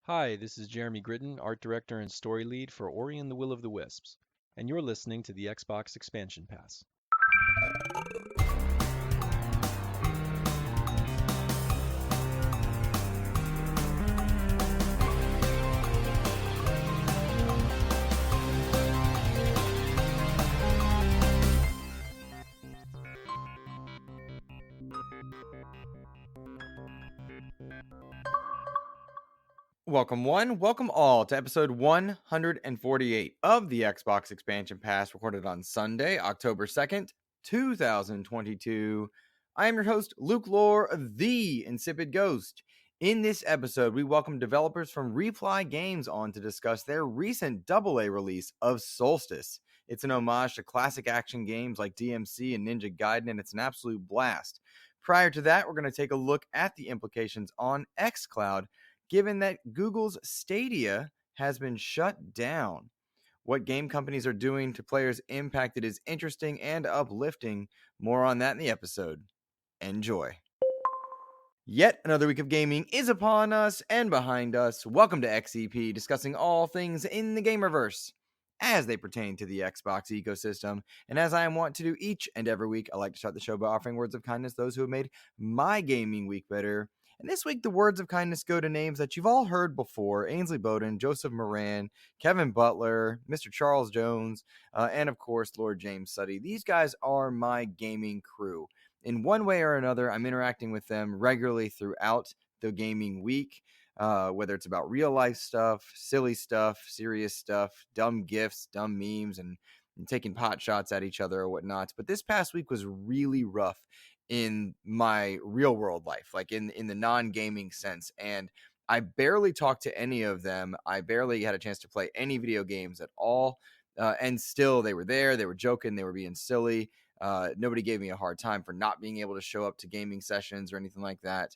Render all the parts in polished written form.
Hi, this is Jeremy Gritton, Art Director and Story Lead for Ori and the Will of the Wisps, and you're listening to the Xbox Expansion Pass. Welcome welcome all to episode 148 of the Xbox Expansion Pass, recorded on Sunday, October 2nd, 2022. I am your host, Luke Lohr, the InsipidGhost. In this episode, we welcome developers from Reply Games on to discuss their recent AA release of Soulstice. It's an homage to classic action games like DMC and Ninja Gaiden, and it's an absolute blast. Prior to that, we're going to take a look at the implications on xCloud, given that Google's Stadia has been shut down. What game companies are doing to players impacted is interesting and uplifting. More on that in the episode. Enjoy. Yet another week of gaming is upon us and behind us. Welcome to XEP, discussing all things in the gamerverse as they pertain to the Xbox ecosystem. And as I am wont to do each and every week, I like to start the show by offering words of kindness to those who have made my gaming week better. And this week, the words of kindness go to names that you've all heard before: Ainsley Bowden, Joseph Moran, Kevin Butler, Mr. Charles Jones, and of course, Lord James Suddy. These guys are my gaming crew. In one way or another, I'm interacting with them regularly throughout the gaming week, whether it's about real life stuff, silly stuff, serious stuff, dumb gifs, dumb memes, and taking pot shots at each other or whatnot. But this past week was really rough in my real world life, like in the non-gaming sense. And I barely talked to any of them. I barely had a chance to play any video games at all. And still, they were there. They were joking. They were being silly. Nobody gave me a hard time for not being able to show up to gaming sessions or anything like that.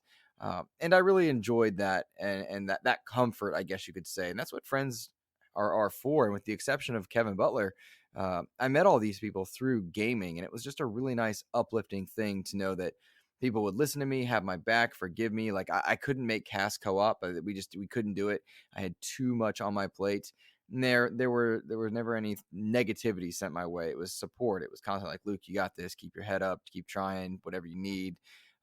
And I really enjoyed that and that comfort, I guess you could say. And that's what friends are for. And with the exception of Kevin Butler, I met all these people through gaming, and it was just a really nice, uplifting thing to know that people would listen to me, have my back, forgive me. Like I couldn't make cast co-op. We couldn't do it. I had too much on my plate. And there were never any negativity sent my way. It was support. It was constantly like, Luke, you got this. Keep your head up. Keep trying. Whatever you need.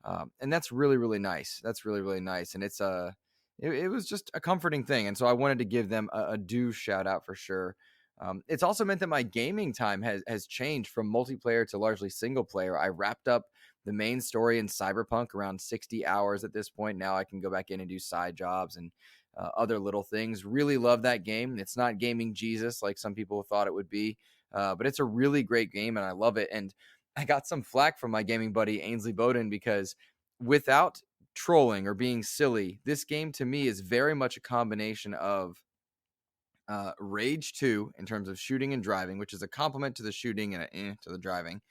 And that's really, really nice. That's really, really nice. And it was just a comforting thing. And so I wanted to give them a due shout out for sure. It's also meant that my gaming time has changed from multiplayer to largely single player. I wrapped up the main story in Cyberpunk around 60 hours at this point. Now I can go back in and do side jobs and other little things. Really love that game. It's not gaming Jesus like some people thought it would be, but it's a really great game and I love it. And I got some flack from my gaming buddy Ainsley Bowden because without trolling or being silly, this game to me is very much a combination of Rage 2 in terms of shooting and driving, which is a compliment to the shooting and to the driving.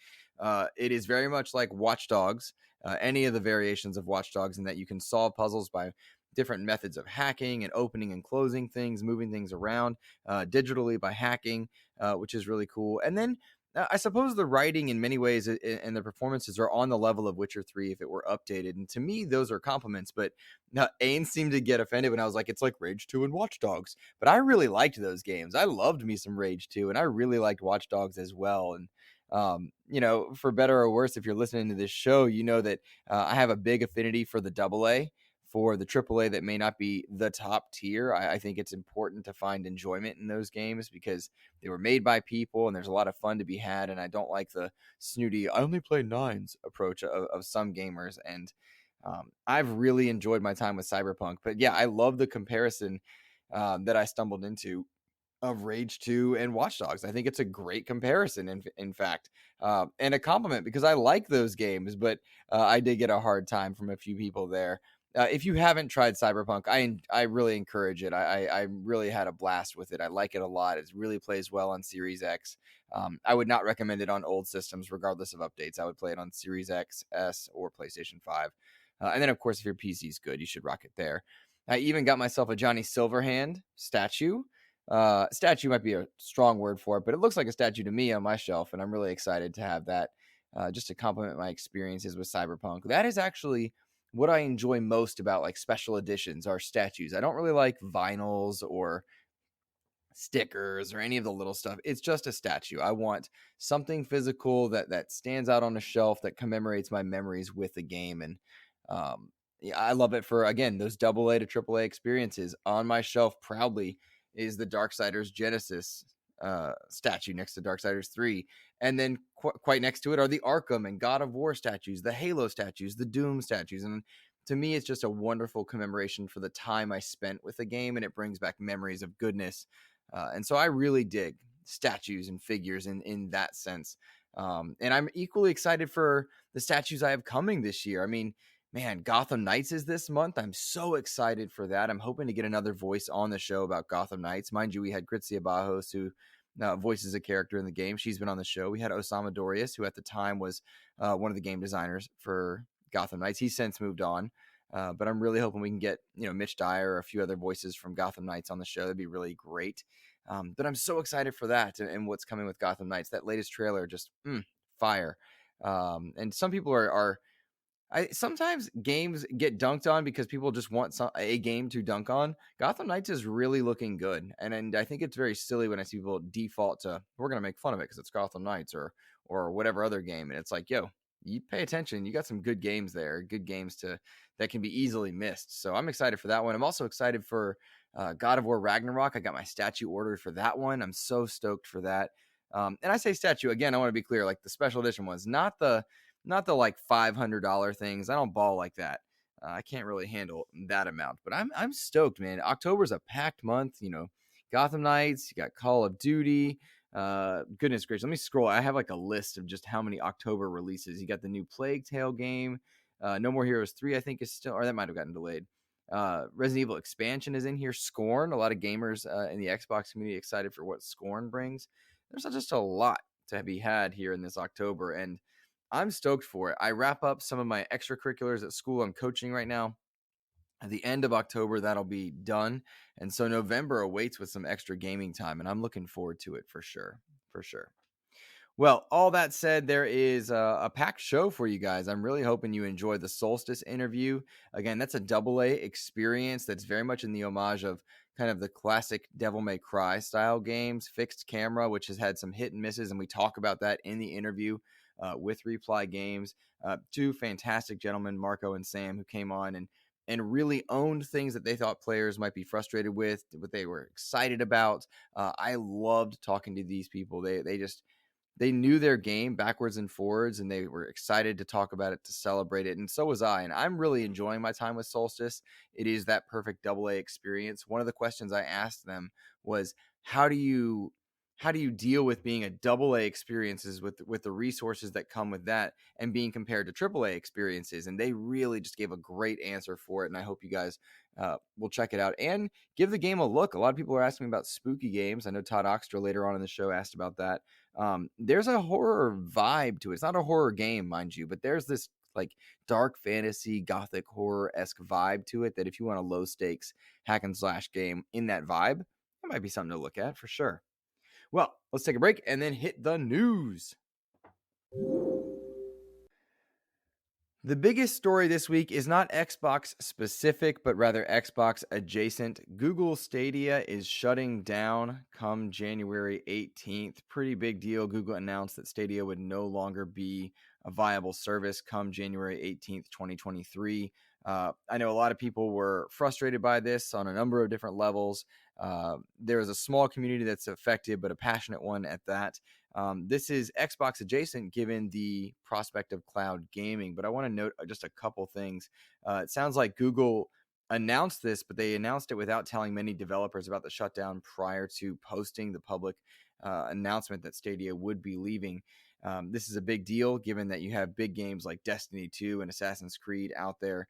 It is very much like Watch Dogs, any of the variations of Watch Dogs, in that you can solve puzzles by different methods of hacking and opening and closing things, moving things around digitally by hacking, which is really cool. And then I suppose the writing in many ways and the performances are on the level of Witcher 3 if it were updated. And to me, those are compliments. But Ain seemed to get offended when I was like, it's like Rage 2 and Watch Dogs. But I really liked those games. I loved me some Rage 2, and I really liked Watch Dogs as well. And for better or worse, if you're listening to this show, you know that I have a big affinity for the AA. For the AAA that may not be the top tier, I think it's important to find enjoyment in those games because they were made by people and there's a lot of fun to be had. And I don't like the snooty, I only play nines approach of some gamers. And I've really enjoyed my time with Cyberpunk. But yeah, I love the comparison that I stumbled into of Rage 2 and Watch Dogs. I think it's a great comparison, in fact, and a compliment because I like those games, but I did get a hard time from a few people there. If you haven't tried Cyberpunk, I really encourage it. I really had a blast with it. I like it a lot. It really plays well on Series X. I would not recommend it on old systems, regardless of updates. I would play it on Series X, S, or PlayStation 5. And then, of course, if your PC is good, you should rock it there. I even got myself a Johnny Silverhand statue. Statue might be a strong word for it, but it looks like a statue to me on my shelf, and I'm really excited to have that just to complement my experiences with Cyberpunk. That is actually what I enjoy most about like special editions are statues. I don't really like vinyls or stickers or any of the little stuff. It's just a statue. I want something physical that stands out on a shelf that commemorates my memories with the game. And yeah, I love it for, again, those AA to AAA experiences. On my shelf proudly is the Darksiders Genesis statue next to Darksiders 3, and then quite next to it are the Arkham and God of War statues, the Halo statues, the Doom statues. And to me, it's just a wonderful commemoration for the time I spent with the game, and it brings back memories of goodness. And so I really dig statues and figures in that sense. And I'm equally excited for the statues I have coming this year. I mean, man, Gotham Knights is this month. I'm so excited for that. I'm hoping to get another voice on the show about Gotham Knights. Mind you, we had Gritsia Bajos, who voices a character in the game. She's been on the show. We had Osama Dorius, who at the time was one of the game designers for Gotham Knights. He's since moved on. But I'm really hoping we can get, Mitch Dyer or a few other voices from Gotham Knights on the show. That'd be really great. But I'm so excited for that and what's coming with Gotham Knights. That latest trailer, just fire. And some people are sometimes games get dunked on because people just want a game to dunk on. Gotham Knights is really looking good, and I think it's very silly when I see people default to, we're gonna make fun of it because it's Gotham Knights or whatever other game, and it's like, yo, you pay attention. You got some good games there, good games that can be easily missed. So I'm excited for that one. I'm also excited for God of War Ragnarok. I got my statue ordered for that one. I'm so stoked for that. And I say statue again. I want to be clear, like the special edition ones, not the like $500 things. I don't ball like that. I can't really handle that amount. But I'm stoked, man. October's a packed month. Gotham Knights. You got Call of Duty. Goodness gracious, let me scroll. I have like a list of just how many October releases. You got the new Plague Tale game. No More Heroes 3, I think, is still, or that might have gotten delayed. Resident Evil expansion is in here. Scorn. A lot of gamers in the Xbox community excited for what Scorn brings. There's just a lot to be had here in this October, and I'm stoked for it. I wrap up some of my extracurriculars at school. I'm coaching right now. At the end of October, that'll be done. And so November awaits with some extra gaming time, and I'm looking forward to it for sure. For sure. Well, all that said, there is a packed show for you guys. I'm really hoping you enjoy the Soulstice interview. Again, that's a AA experience that's very much in the homage of kind of the classic Devil May Cry style games, fixed camera, which has had some hit and misses, and we talk about that in the interview with Reply Games. Two fantastic gentlemen, Marco and Sam, who came on and really owned things that they thought players might be frustrated with, what they were excited about. I loved talking to these people. They knew their game backwards and forwards, and they were excited to talk about it, to celebrate it. And so was I. And I'm really enjoying my time with Soulstice. It is that perfect AA experience. One of the questions I asked them was, how do you deal with being a AA experiences with the resources that come with that and being compared to AAA experiences? And they really just gave a great answer for it. And I hope you guys will check it out and give the game a look. A lot of people are asking me about spooky games. I know Todd Oxtra later on in the show asked about that. There's a horror vibe to it. It's not a horror game, mind you, but there's this like dark fantasy, gothic horror-esque vibe to it that if you want a low stakes hack and slash game in that vibe, it might be something to look at for sure. Well, let's take a break and then hit the news. The biggest story this week is not Xbox specific, but rather Xbox adjacent. Google Stadia is shutting down come January 18th. Pretty big deal. Google announced that Stadia would no longer be a viable service come January 18th, 2023. I know a lot of people were frustrated by this on a number of different levels. There is a small community that's affected, but a passionate one at that. This is Xbox adjacent given the prospect of cloud gaming, but I want to note just a couple things. It sounds like Google announced this, but they announced it without telling many developers about the shutdown prior to posting the public announcement that Stadia would be leaving. This is a big deal given that you have big games like Destiny 2 and Assassin's Creed out there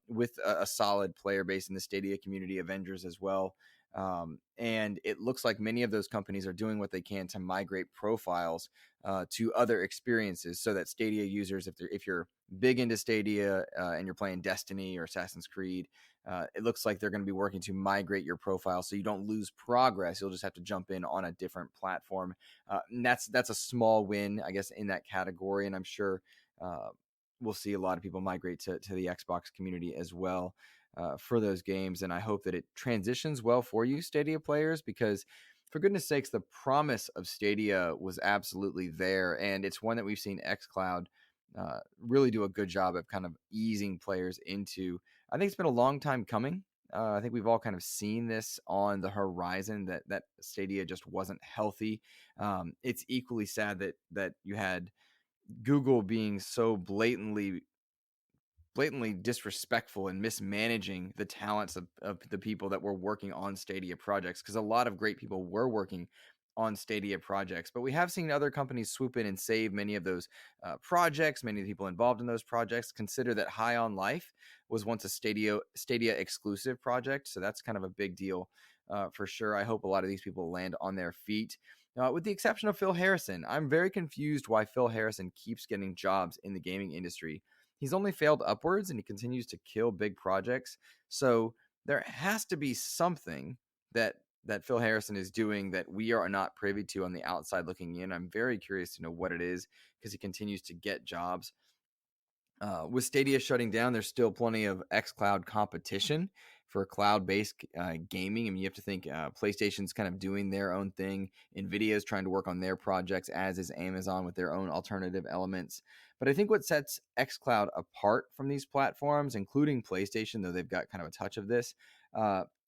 with a solid player base in the Stadia community, Avengers as well. And it looks like many of those companies are doing what they can to migrate profiles to other experiences so that Stadia users, if you're big into Stadia and you're playing Destiny or Assassin's Creed, it looks like they're going to be working to migrate your profile so you don't lose progress. You'll just have to jump in on a different platform. And that's a small win, I guess, in that category. And I'm sure we'll see a lot of people migrate to the Xbox community as well for those games. And I hope that it transitions well for you, Stadia players, because for goodness sakes, the promise of Stadia was absolutely there. And it's one that we've seen xCloud really do a good job of kind of easing players into. I think it's been a long time coming. I think we've all kind of seen this on the horizon that Stadia just wasn't healthy. It's equally sad that you had Google being so blatantly disrespectful and mismanaging the talents of the people that were working on Stadia projects, because a lot of great people were working on Stadia projects, but we have seen other companies swoop in and save many of those projects. Many of the people involved in those projects consider that High on Life was once a Stadia exclusive project, so that's kind of a big deal for sure. I hope a lot of these people land on their feet. With the exception of Phil Harrison, I'm very confused why Phil Harrison keeps getting jobs in the gaming industry. He's only failed upwards and he continues to kill big projects. So there has to be something that Phil Harrison is doing that we are not privy to on the outside looking in. I'm very curious to know what it is, because he continues to get jobs. With Stadia shutting down, there's still plenty of xCloud competition for cloud-based gaming. I mean, you have to think PlayStation's kind of doing their own thing. NVIDIA's trying to work on their projects, as is Amazon with their own alternative elements. But I think what sets xCloud apart from these platforms, including PlayStation, though they've got kind of a touch of this,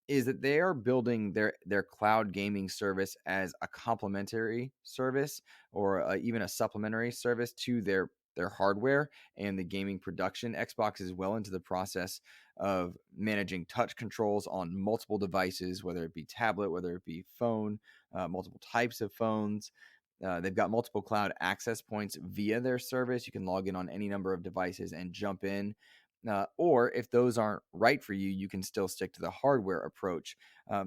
is that they are building their cloud gaming service as a complementary service, or even a supplementary service to their hardware and the gaming production. Xbox is well into the process of managing touch controls on multiple devices, whether it be tablet, whether it be phone, multiple types of phones. They've got multiple cloud access points via their service. You can log in on any number of devices and jump in. Or if those aren't right for you, you can still stick to the hardware approach.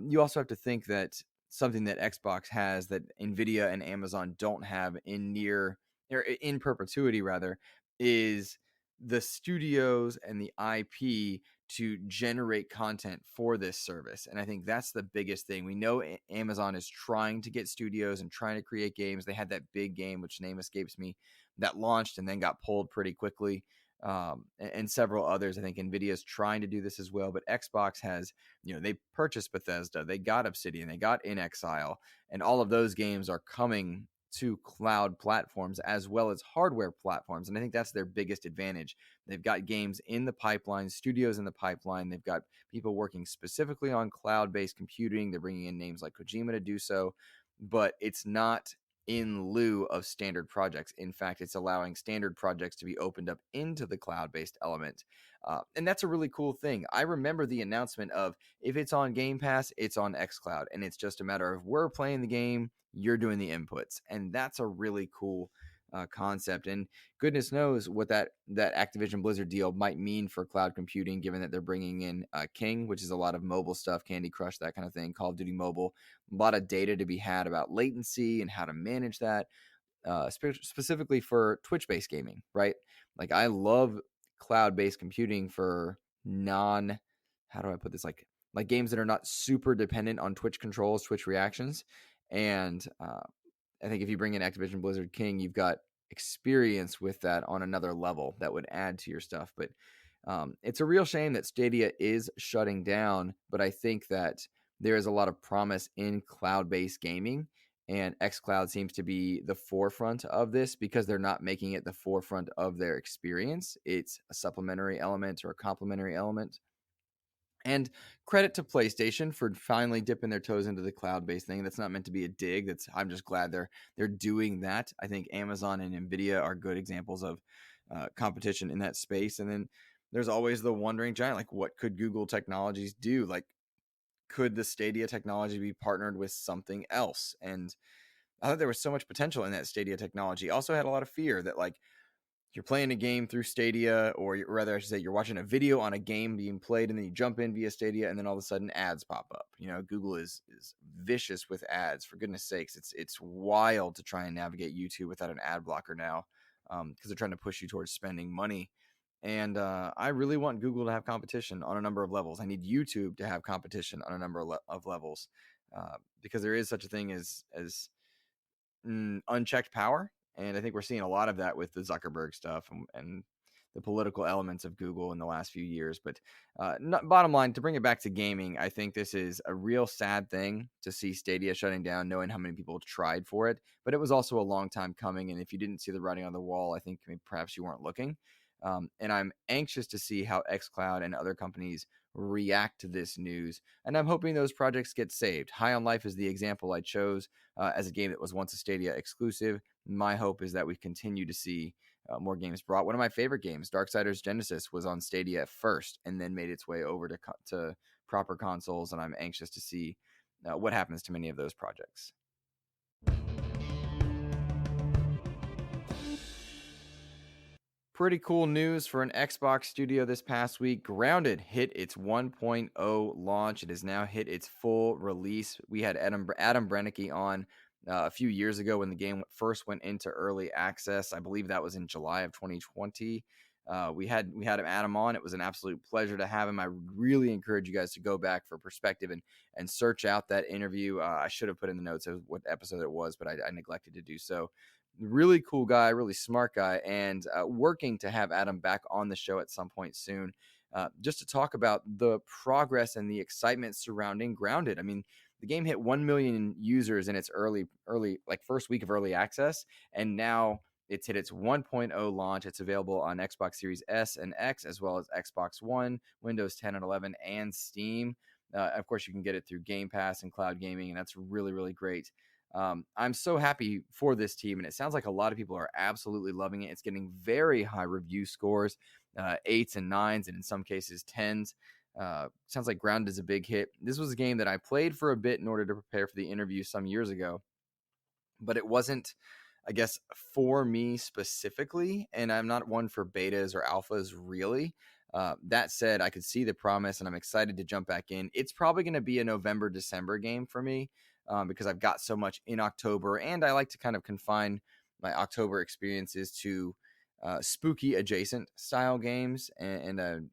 You also have to think that something that Xbox has that NVIDIA and Amazon don't have in perpetuity rather, is the studios and the IP to generate content for this service. And I think that's the biggest thing. We know Amazon is trying to get studios and trying to create games. They had that big game, which name escapes me, that launched and then got pulled pretty quickly. And several others. I think NVIDIA is trying to do this as well, but Xbox has, they purchased Bethesda, they got Obsidian, they got In Exile, and all of those games are coming to cloud platforms as well as hardware platforms. And I think that's their biggest advantage. They've got games in the pipeline, studios in the pipeline. They've got people working specifically on cloud-based computing. They're bringing in names like Kojima to do so, but it's not in lieu of standard projects. In fact, it's allowing standard projects to be opened up into the cloud-based element. And that's a really cool thing. I remember the announcement of, if it's on Game Pass, it's on xCloud. And it's just a matter of, we're playing the game, you're doing the inputs. And that's a really cool concept. And goodness knows what that Activision Blizzard deal might mean for cloud computing, given that they're bringing in King, which is a lot of mobile stuff, Candy Crush, that kind of thing, Call of Duty Mobile. A lot of data to be had about latency and how to manage that, specifically for Twitch-based gaming, right? Like, I love cloud-based computing for how do I put this? Like games that are not super dependent on Twitch controls, Twitch reactions. And I think if you bring in Activision Blizzard King, you've got experience with that on another level that would add to your stuff. But it's a real shame that Stadia is shutting down, but I think that there is a lot of promise in cloud-based gaming, and xCloud seems to be the forefront of this, because they're not making it the forefront of their experience. It's a supplementary element or a complementary element. And credit to PlayStation for finally dipping their toes into the cloud-based thing. That's not meant to be a dig. I'm just glad they're doing that. I think Amazon and NVIDIA are good examples of competition in that space. And then there's always the wandering giant, like, what could Google Technologies do? Like, could the Stadia technology be partnered with something else? And I thought there was so much potential in that Stadia technology. Also had a lot of fear that, like, you're playing a game through Stadia, or rather I should say, you're watching a video on a game being played, and then you jump in via Stadia, and then all of a sudden ads pop up. Google is vicious with ads, for goodness sakes. It's wild to try and navigate YouTube without an ad blocker now, because they're trying to push you towards spending money. And I really want Google to have competition on a number of levels. I need YouTube to have competition on a number of levels, because there is such a thing as unchecked power. And I think we're seeing a lot of that with the Zuckerberg stuff, and the political elements of Google in the last few years. But bottom line, to bring it back to gaming, I think this is a real sad thing to see Stadia shutting down, knowing how many people tried for it. But it was also a long time coming, and if you didn't see the writing on the wall, I think perhaps you weren't looking. And I'm anxious to see how xCloud and other companies react to this news. And I'm hoping those projects get saved. High on Life is the example I chose as a game that was once a Stadia exclusive. My hope is that we continue to see more games brought. One of my favorite games, Darksiders Genesis, was on Stadia first and then made its way over to proper consoles. And I'm anxious to see what happens to many of those projects. Pretty cool news for an Xbox studio this past week. Grounded hit its 1.0 launch. It has now hit its full release. We had Adam Brennicky on a few years ago when the game first went into early access. I believe that was in July of 2020. We had Adam on. It was an absolute pleasure to have him. I really encourage you guys to go back for perspective and search out that interview. I should have put in the notes of what episode it was, but I neglected to do so. Really cool guy, really smart guy, and working to have Adam back on the show at some point soon, just to talk about the progress and the excitement surrounding Grounded. I mean, the game hit 1 million users in its early like first week of early access, and now it's hit its 1.0 launch. It's available on Xbox Series S and X, as well as Xbox One, Windows 10 and 11, and Steam. Of course, you can get it through Game Pass and cloud gaming, and that's really, really great. I'm so happy for this team, and it sounds like a lot of people are absolutely loving it. It's getting very high review scores, 8s and 9s, and in some cases 10s. Sounds like Grounded is a big hit. This was a game that I played for a bit in order to prepare for the interview some years ago, but it wasn't, I guess, for me specifically, and I'm not one for betas or alphas really. That said, I could see the promise, and I'm excited to jump back in. It's probably going to be a November, December game for me because I've got so much in October, and I like to kind of confine my October experiences to spooky adjacent style games, and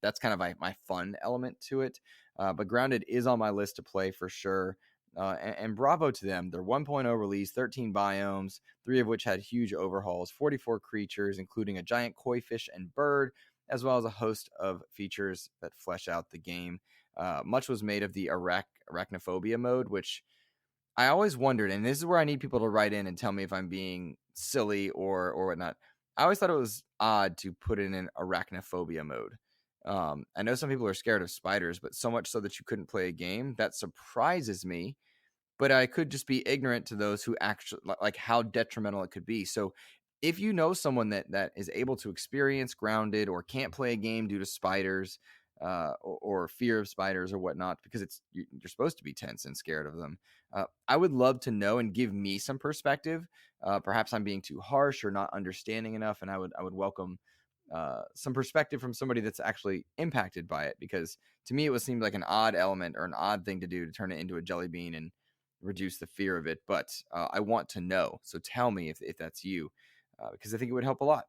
that's kind of my fun element to it. But Grounded is on my list to play for sure. And bravo to them. Their 1.0 release, 13 biomes, 3 of which had huge overhauls, 44 creatures, including a giant koi fish and bird, as well as a host of features that flesh out the game. Much was made of the arachnophobia mode, which I always wondered, and this is where I need people to write in and tell me if I'm being silly or whatnot. I always thought it was odd to put in an arachnophobia mode. I know some people are scared of spiders, but so much so that you couldn't play a game. That surprises me, but I could just be ignorant to those who actually like how detrimental it could be. So if you know someone that is able to experience Grounded or can't play a game due to spiders or fear of spiders or whatnot, because you're supposed to be tense and scared of them, I would love to know and give me some perspective. Perhaps I'm being too harsh or not understanding enough, and I would welcome some perspective from somebody that's actually impacted by it, because to me it seemed like an odd element or an odd thing to do to turn it into a jelly bean and reduce the fear of it. But I want to know, so tell me if that's you, because I think it would help a lot.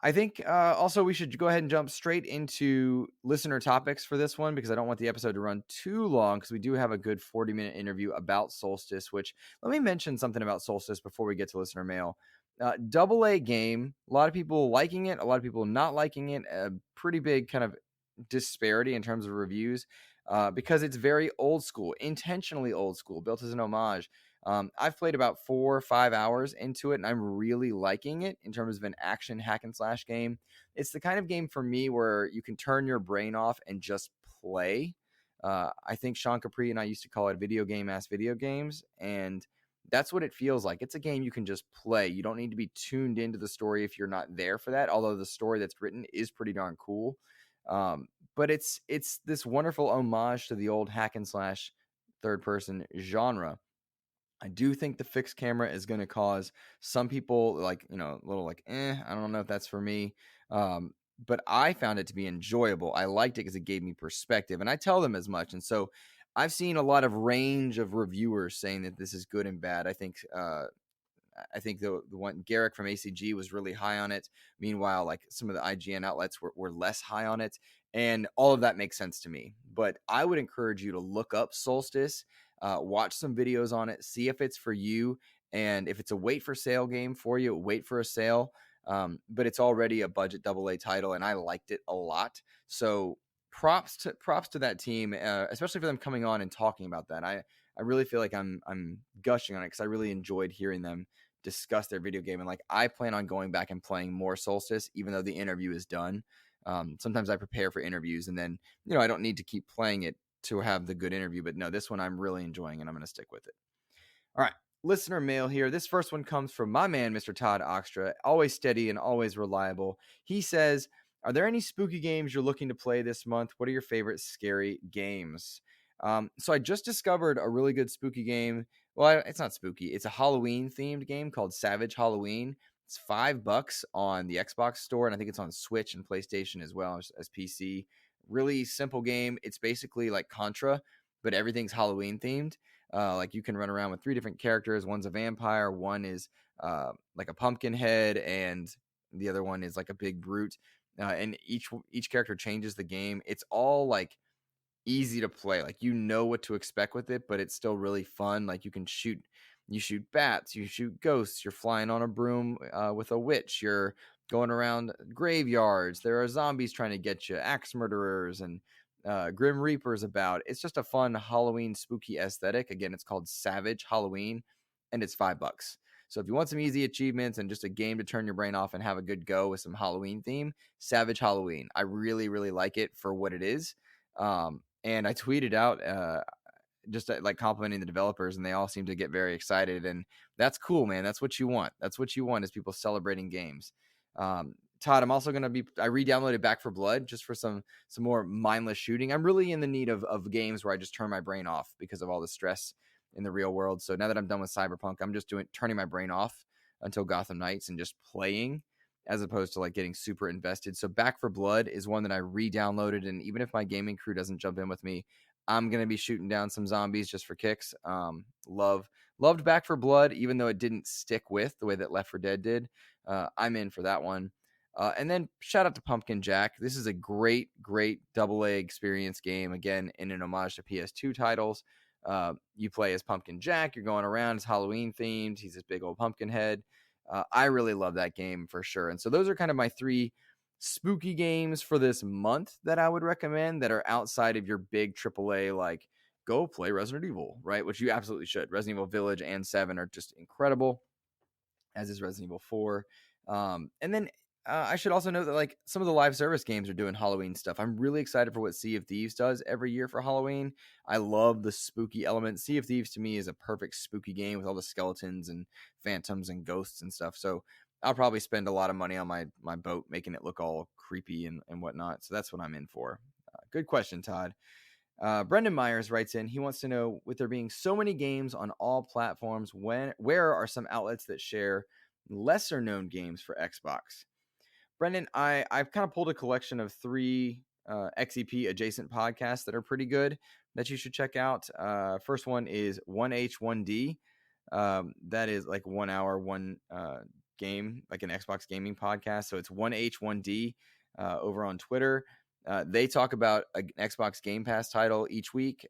I think also we should go ahead and jump straight into listener topics for this one, because I don't want the episode to run too long, because we do have a good 40-minute interview about Soulstice, which, let me mention something about Soulstice before we get to listener mail. AA game, a lot of people liking it, a lot of people not liking it, a pretty big kind of disparity in terms of reviews because it's very old school, intentionally old school, built as an homage. I've played about 4 or 5 hours into it, and I'm really liking it in terms of an action hack and slash game. It's the kind of game for me where you can turn your brain off and just play. I think Sean Capri and I used to call it video games, and that's what it feels like. It's a game you can just play. You don't need to be tuned into the story if you're not there for that, although the story that's written is pretty darn cool. But it's this wonderful homage to the old hack and slash third person genre. I do think the fixed camera is going to cause some people a little like, I don't know if that's for me. But I found it to be enjoyable. I liked it because it gave me perspective, and I tell them as much. And so I've seen a lot of range of reviewers saying that this is good and bad. I think the one Garrick from ACG was really high on it. Meanwhile, like some of the IGN outlets were less high on it. And all of that makes sense to me. But I would encourage you to look up Soulstice, watch some videos on it, see if it's for you. And if it's a wait for sale game for you, wait for a sale. but it's already a budget AA title, and I liked it a lot. So props to that team, especially for them coming on and talking about that. I really feel like I'm gushing on it because I really enjoyed hearing them discuss their video game, and like I plan on going back and playing more Soulstice, even though the interview is done. Sometimes I prepare for interviews, and then I don't need to keep playing it to have the good interview. But no, this one I'm really enjoying, and I'm going to stick with it. All right, listener mail here. This first one comes from my man, Mr. Todd Oxtra, always steady and always reliable. He says, are there any spooky games you're looking to play this month? What are your favorite scary games? So I just discovered a really good spooky game. Well, it's not spooky. It's a Halloween themed game called Savage Halloween. It's $5 on the Xbox store, and I think it's on Switch and PlayStation as well as PC. Really simple game. It's basically like Contra, but everything's Halloween themed. Like you can run around with 3 different characters. One's a vampire, one is like a pumpkin head, and the other one is like a big brute. And each character changes the game. It's all like easy to play. Like what to expect with it, but it's still really fun. Like you shoot bats, you shoot ghosts, you're flying on a broom with a witch, you're going around graveyards, there are zombies trying to get you, axe murderers, and Grim Reapers about. It's just a fun Halloween spooky aesthetic. Again, it's called Savage Halloween, and it's $5. So if you want some easy achievements and just a game to turn your brain off and have a good go with some Halloween theme, Savage Halloween. I really, really like it for what it is. And I tweeted out just like complimenting the developers, and they all seem to get very excited. And that's cool, man. That's what you want. That's what you want, is people celebrating games. Todd, I'm also going to I re-downloaded Back 4 Blood just for some more mindless shooting. I'm really in the need of games where I just turn my brain off because of all the stress in the real world. So now that I'm done with Cyberpunk, I'm just turning my brain off until Gotham Knights and just playing, as opposed to like getting super invested. So Back 4 Blood is one that I re-downloaded, and even if my gaming crew doesn't jump in with me, I'm going to be shooting down some zombies just for kicks. Loved Back 4 Blood, even though it didn't stick with the way that Left 4 Dead did. I'm in for that one. And then shout out to Pumpkin Jack. This is a great AA experience game, again, in an homage to PS2 titles. You play as Pumpkin Jack. You're going around. It's Halloween themed. He's this big old pumpkin head. I really love that game for sure. And so those are kind of my 3 spooky games for this month that I would recommend that are outside of your big AAA, like go play Resident Evil, right? Which you absolutely should. Resident Evil Village and 7 are just incredible, as is Resident Evil 4. And then I should also note that like some of the live service games are doing Halloween stuff. I'm really excited for what Sea of Thieves does every year for Halloween. I love the spooky element. Sea of Thieves to me is a perfect spooky game with all the skeletons and phantoms and ghosts and stuff. So I'll probably spend a lot of money on my boat, making it look all creepy and whatnot. So that's what I'm in for. Good question, Todd. Brendan Myers writes in, he wants to know, with there being so many games on all platforms, where are some outlets that share lesser known games for Xbox? Brendan, I've kind of pulled a collection of 3 XEP adjacent podcasts that are pretty good that you should check out. First one is 1H1D. That is like 1 hour, one game, like an Xbox gaming podcast. So it's 1H1D over on Twitter. They talk about an Xbox Game Pass title each week.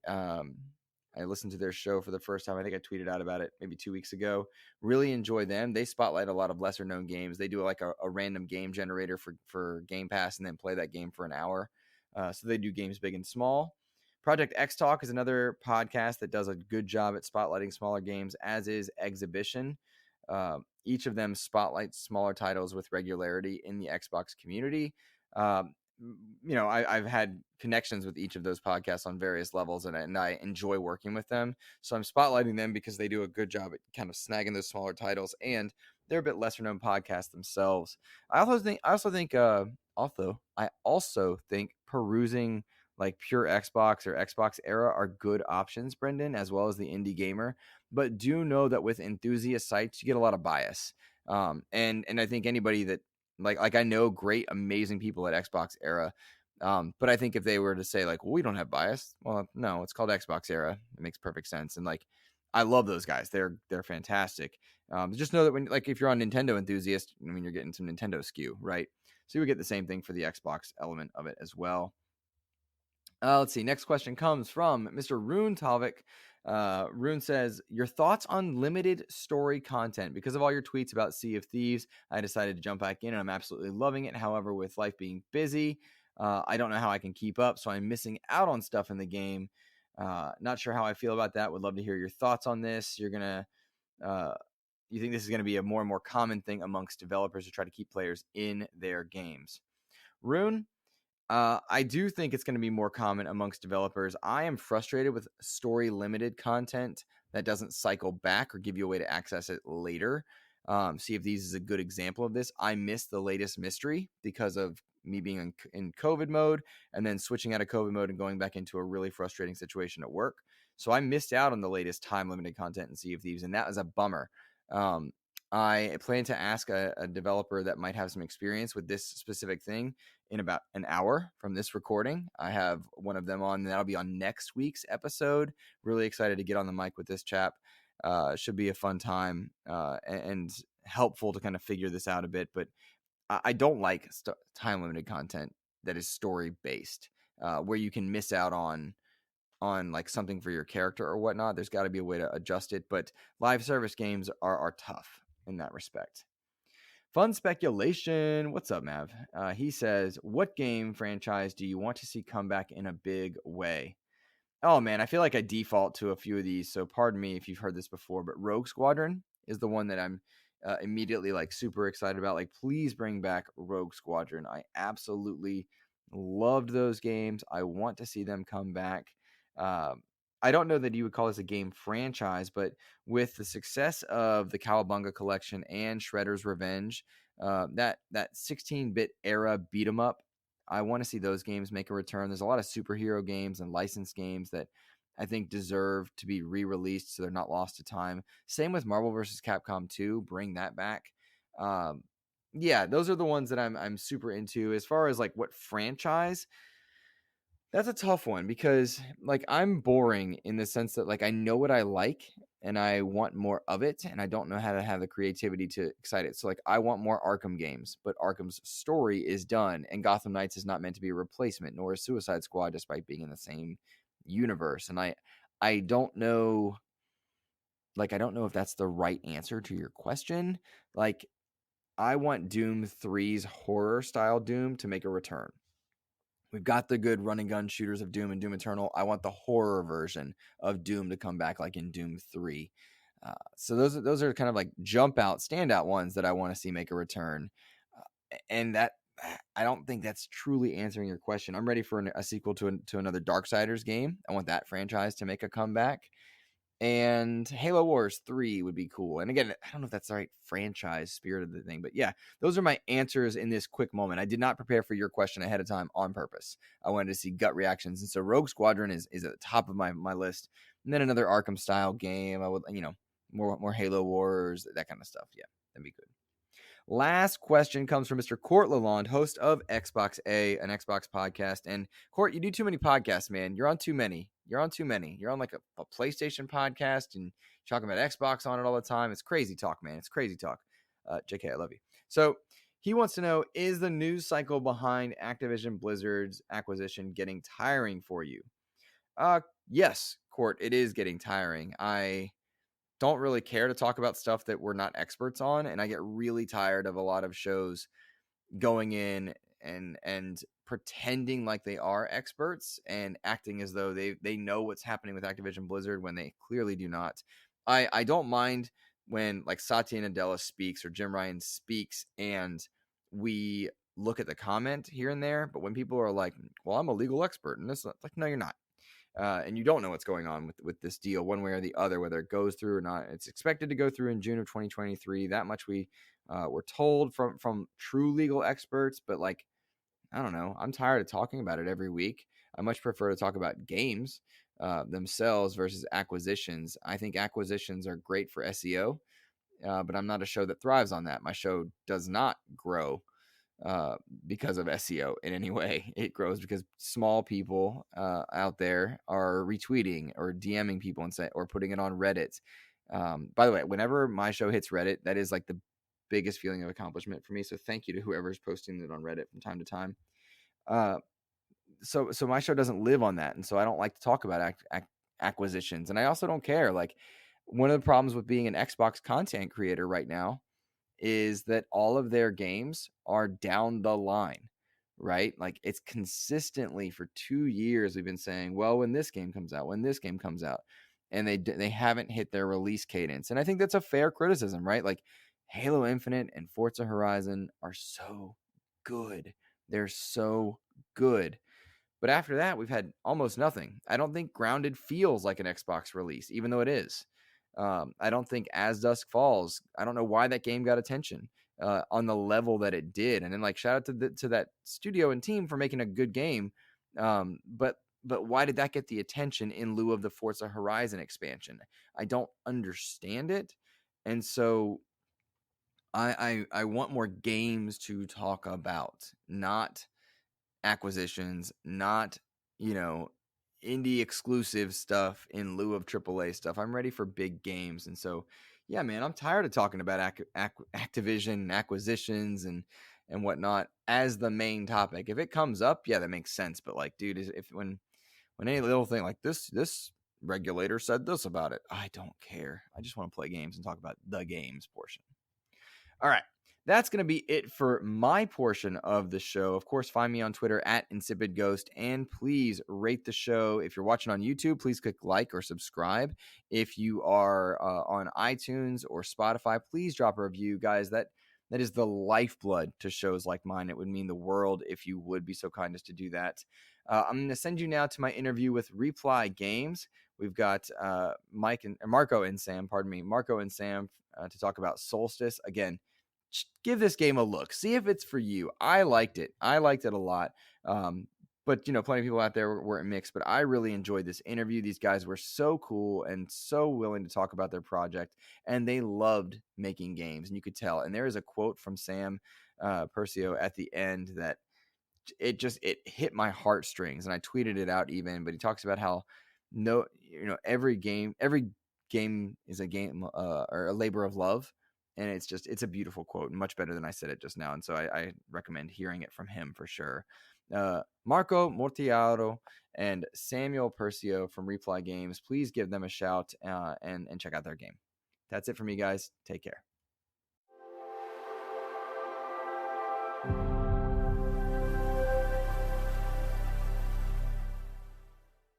I listened to their show for the first time. I think I tweeted out about it maybe 2 weeks ago. Really enjoy them. They spotlight a lot of lesser known games. They do like a random game generator for Game Pass and then play that game for an hour. So they do games big and small. Project X Talk is another podcast that does a good job at spotlighting smaller games, as is Exhibition. Each of them spotlights smaller titles with regularity in the Xbox community. I've had connections with each of those podcasts on various levels, and I enjoy working with them. So I'm spotlighting them because they do a good job at kind of snagging those smaller titles, and they're a bit lesser known podcasts themselves. I also think perusing like pure Xbox or Xbox era are good options, Brendan, as well as the indie gamer. But do know that with enthusiast sites, you get a lot of bias. And I think anybody that like I know great, amazing people at Xbox era. But I think if they were to say like, well, we don't have bias. Well, no, it's called Xbox era. It makes perfect sense. And like, I love those guys. They're fantastic. Just know that if you're on Nintendo enthusiast, you're getting some Nintendo skew, right? So you would get the same thing for the Xbox element of it as well. Let's see. Next question comes from Mr. Rune Talvik. Rune says, your thoughts on limited story content. Because of all your tweets about Sea of Thieves, I decided to jump back in, and I'm absolutely loving it. However, with life being busy, I don't know how I can keep up, so I'm missing out on stuff in the game. Not sure how I feel about that. Would love to hear your thoughts on this. You think this is going to be a more and more common thing amongst developers to try to keep players in their games? Rune, I do think it's going to be more common amongst developers. I am frustrated with story limited content that doesn't cycle back or give you a way to access it later. Sea of Thieves is a good example of this. I missed the latest mystery because of me being in COVID mode and then switching out of COVID mode and going back into a really frustrating situation at work. So I missed out on the latest time limited content in Sea of Thieves, and that was a bummer. I plan to ask a developer that might have some experience with this specific thing in about an hour from this recording. I have one of them on, and that'll be on next week's episode. Really excited to get on the mic with this chap. Should be a fun time and helpful to kind of figure this out a bit. But I don't like time limited content that is story based, where you can miss out on like something for your character or whatnot. There's got to be a way to adjust it. But live service games are tough in that respect. Fun speculation. What's up, Mav? He says, what game franchise do you want to see come back in a big way? Oh, man, I feel like I default to a few of these, so pardon me if you've heard this before, but Rogue Squadron is the one that I'm immediately like super excited about. Like, please bring back Rogue Squadron. I absolutely loved those games. I want to see them come back. I don't know that you would call this a game franchise, but with the success of the Cowabunga collection and Shredder's Revenge, that 16-bit era beat 'em up, I want to see those games make a return. There's a lot of superhero games and licensed games that I think deserve to be re-released so they're not lost to time. Same with Marvel vs. Capcom 2, bring that back. Yeah, those are the ones that I'm super into. As far as like what franchise, that's a tough one because like I'm boring in the sense that like I know what I like and I want more of it, and I don't know how to have the creativity to excite it. So like I want more Arkham games, but Arkham's story is done, and Gotham Knights is not meant to be a replacement, nor is Suicide Squad, despite being in the same universe. And I don't know, like I don't know if that's the right answer to your question. Like I want Doom 3's horror style Doom to make a return. We've got the good run and gun shooters of Doom and Doom Eternal. I want the horror version of Doom to come back, like in Doom 3. So those are kind of like jump out, standout ones that I want to see make a return. And that I don't think that's truly answering your question. I'm ready for a sequel to another Darksiders game. I want that franchise to make a comeback. And Halo Wars 3 would be cool. And again, I don't know if that's the right franchise spirit of the thing, but yeah, those are my answers in this quick moment. I did not prepare for your question ahead of time on purpose. I wanted to see gut reactions. And so Rogue Squadron is at the top of my list. And then another Arkham style game. I would, more Halo Wars, that kind of stuff. Yeah, that'd be good. Last question comes from Mr. Court Lalonde, host of Xbox A, an Xbox podcast. And Court, you do too many podcasts, man. You're on too many. You're on like a PlayStation podcast and talking about Xbox on it all the time. It's crazy talk, man. It's crazy talk. JK, I love you. So he wants to know, is the news cycle behind Activision Blizzard's acquisition getting tiring for you? Yes, Court, it is getting tiring. I don't really care to talk about stuff that we're not experts on, and I get really tired of a lot of shows going in and pretending like they are experts and acting as though they know what's happening with Activision Blizzard when they clearly do not. I don't mind when like Satya Nadella speaks or Jim Ryan speaks and we look at the comment here and there, but when people are like, well, I'm a legal expert, and this, like, no, you're not. And you don't know what's going on with this deal one way or the other, whether it goes through or not. It's expected to go through in June of 2023. That much we were told from true legal experts. But like, I don't know. I'm tired of talking about it every week. I much prefer to talk about games themselves versus acquisitions. I think acquisitions are great for SEO, but I'm not a show that thrives on that. My show does not grow because of SEO in any way. It grows because small people out there are retweeting or DMing people or putting it on Reddit. By the way, whenever my show hits Reddit, that is like the biggest feeling of accomplishment for me. So thank you to whoever's posting it on Reddit from time to time. so my show doesn't live on that, and so I don't like to talk about acquisitions, and I also don't care. Like, one of the problems with being an Xbox content creator right now is that all of their games are down the line, right? Like, it's consistently for 2 years we've been saying, well, when this game comes out, and they haven't hit their release cadence. And I think that's a fair criticism, right? Like, Halo Infinite and Forza Horizon are so good. They're so good. But after that, we've had almost nothing. I don't think Grounded feels like an Xbox release, even though it is. I don't think As Dusk Falls, I don't know why that game got attention on the level that it did. And then, like, shout out to that studio and team for making a good game. But why did that get the attention in lieu of the Forza Horizon expansion? I don't understand it. And so I want more games to talk about, not acquisitions, not, indie exclusive stuff in lieu of AAA stuff. I'm ready for big games. And so, yeah, man, I'm tired of talking about Activision and acquisitions and whatnot as the main topic. If it comes up, yeah, that makes sense. But, like, dude, if when any little thing like this regulator said this about it, I don't care. I just want to play games and talk about the games portion. All right. That's going to be it for my portion of the show. Of course, find me on Twitter at InsipidGhost, and please rate the show. If you're watching on YouTube, please click like or subscribe. If you are on iTunes or Spotify, please drop a review, guys. That is the lifeblood to shows like mine. It would mean the world if you would be so kind as to do that. I'm going to send you now to my interview with Reply Games. We've got Marco and Sam to talk about Soulstice. Again, give this game a look. See if it's for you. I liked it. I liked it a lot. But, plenty of people out there weren't mixed. But I really enjoyed this interview. These guys were so cool and so willing to talk about their project. And they loved making games. And you could tell. And there is a quote from Sam Perseo at the end that it hit my heartstrings. And I tweeted it out even. But he talks about how every game is a game or a labor of love. And it's a beautiful quote, much better than I said it just now. And so I recommend hearing it from him for sure. Marco Mortillaro and Samuele Perseo from Reply Games. Please give them a shout and check out their game. That's it for me, guys. Take care.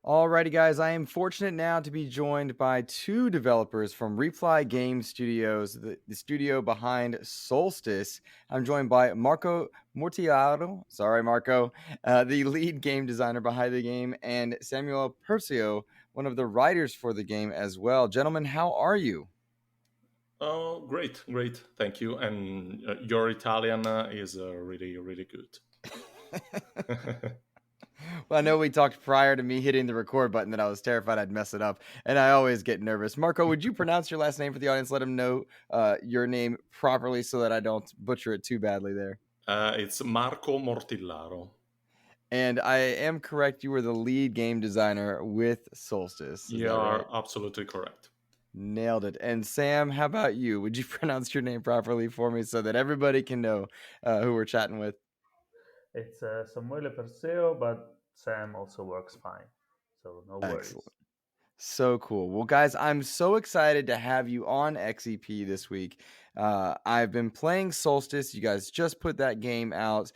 Alrighty, guys, I am fortunate now to be joined by two developers from Reply Game Studios, the studio behind Soulstice. I'm joined by Marco Mortillaro, sorry, Marco, the lead game designer behind the game, and Samuele Perseo, one of the writers for the game as well. Gentlemen, how are you? Oh, great. Thank you. And your Italian is really, really good. Well, I know we talked prior to me hitting the record button that I was terrified I'd mess it up, and I always get nervous. Marco, would you pronounce your last name for the audience? Let them know your name properly so that I don't butcher it too badly there. It's Marco Mortillaro. And I am correct, you were the lead game designer with Soulstice. You are absolutely correct. Nailed it. And Sam, how about you? Would you pronounce your name properly for me so that everybody can know who we're chatting with? It's Samuele Perseo, but Sam also works fine. So no worries. Excellent. So cool. Well, guys, I'm so excited to have you on XEP this week. I've been playing Soulstice. You guys just put that game out.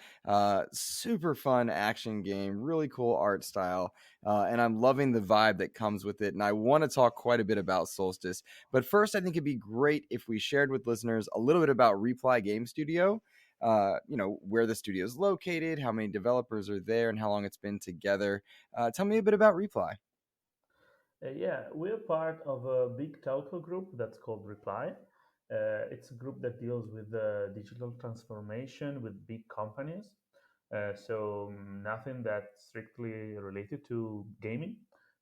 Super fun action game, really cool art style. And I'm loving the vibe that comes with it. And I want to talk quite a bit about Soulstice. But first, I think it'd be great if we shared with listeners a little bit about Reply Game Studio. Where the studio is located, how many developers are there, and how long it's been together. Tell me a bit about Reply. Yeah, we're part of a big telco group that's called Reply. It's a group that deals with digital transformation with big companies. So nothing that's strictly related to gaming,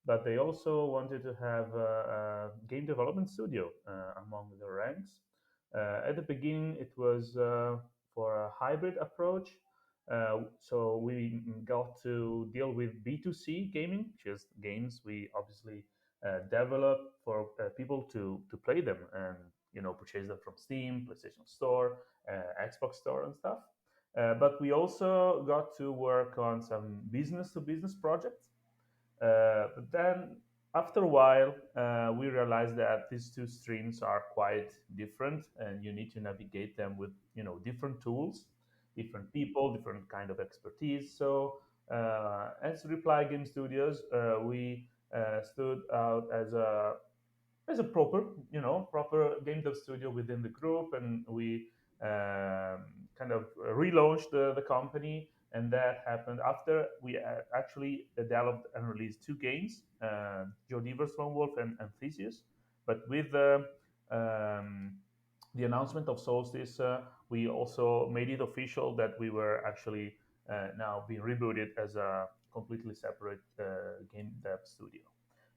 but they also wanted to have a game development studio among the ranks. At the beginning, it was for a hybrid approach. So we got to deal with B2C gaming, which is games we obviously develop for people to play them and purchase them from Steam, PlayStation Store, Xbox Store, and stuff. But we also got to work on some business-to-business projects. But then after a while, we realized that these two streams are quite different, and you need to navigate them with different tools, different people, different kind of expertise. So as Reply Game Studios, we stood out as a proper game dev studio within the group, and we kind of relaunched the company. And that happened after we actually developed and released two games, Joe Deaver's Lone Wolf and Theseus. But with the announcement of Soulstice, we also made it official that we were actually now being rebooted as a completely separate game dev studio.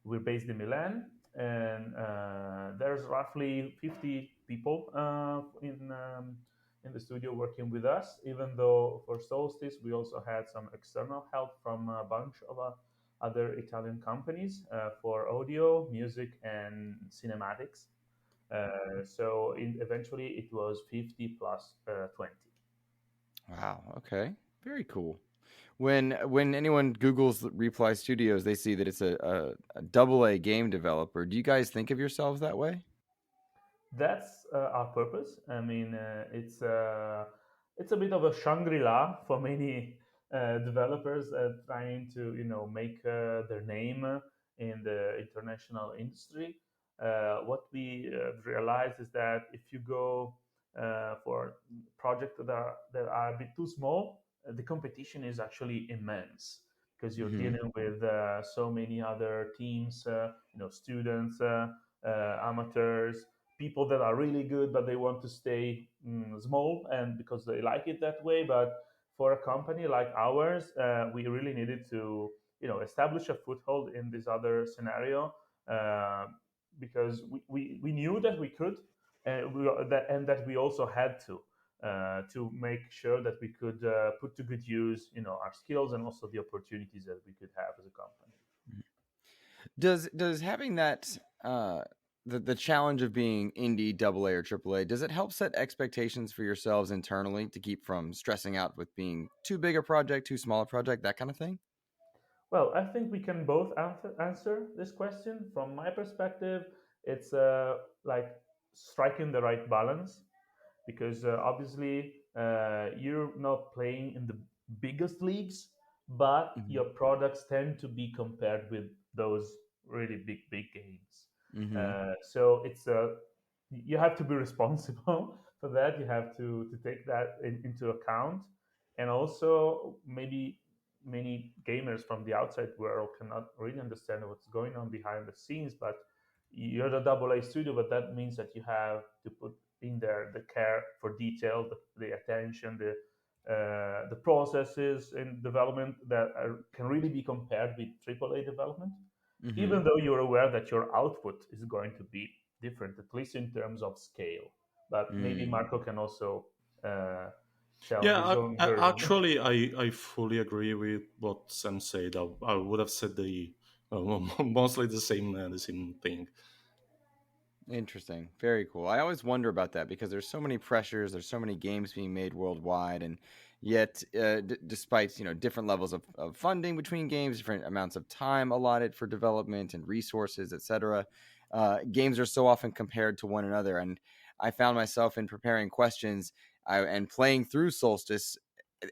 We're based in Milan, and there's roughly 50 people in the studio working with us. Even though for Solstice we also had some external help from a bunch of other Italian companies for audio, music, and cinematics. Eventually it was 50 plus 20. Wow. Okay. Very cool. When anyone Googles Reply Studios, they see that it's a AA game developer. Do you guys think of yourselves that way? That's our purpose. I mean, it's a bit of a Shangri-La for many developers trying to make their name in the international industry. What we realize is that if you go for projects that are a bit too small, the competition is actually immense because you're dealing with so many other teams, students, amateurs, people that are really good but they want to stay small and because they like it that way. But for a company like ours, we really needed to establish a foothold in this other scenario, uh, because we knew that we could, and that we also had to make sure that we could put to good use our skills and also the opportunities that we could have as a company. Does having that the challenge of being indie, AA, or AAA, does it help set expectations for yourselves internally to keep from stressing out with being too big a project, too small a project, that kind of thing? Well, I think we can both answer this question. From my perspective, it's like striking the right balance, because obviously you're not playing in the biggest leagues, but Mm-hmm. your products tend to be compared with those really big games. Mm-hmm. So it's you have to be responsible for that. You have to take that into account, and also maybe many gamers from the outside world cannot really understand what's going on behind the scenes. But you're the AA studio, but that means that you have to put in there the care for detail, the attention, the processes in development that can really be compared with AAA development, Mm-hmm. even though you're aware that your output is going to be different, at least in terms of scale. But maybe Marco can also uh, tell Yeah, his own version. actually, I fully agree with what Sam said. I would have said mostly the same thing. Interesting. Very cool. I always wonder about that because there's so many pressures, there's so many games being made worldwide, and yet, despite different levels of funding between games, different amounts of time allotted for development and resources, etc., games are so often compared to one another. And I found myself in preparing questions and playing through Solstice.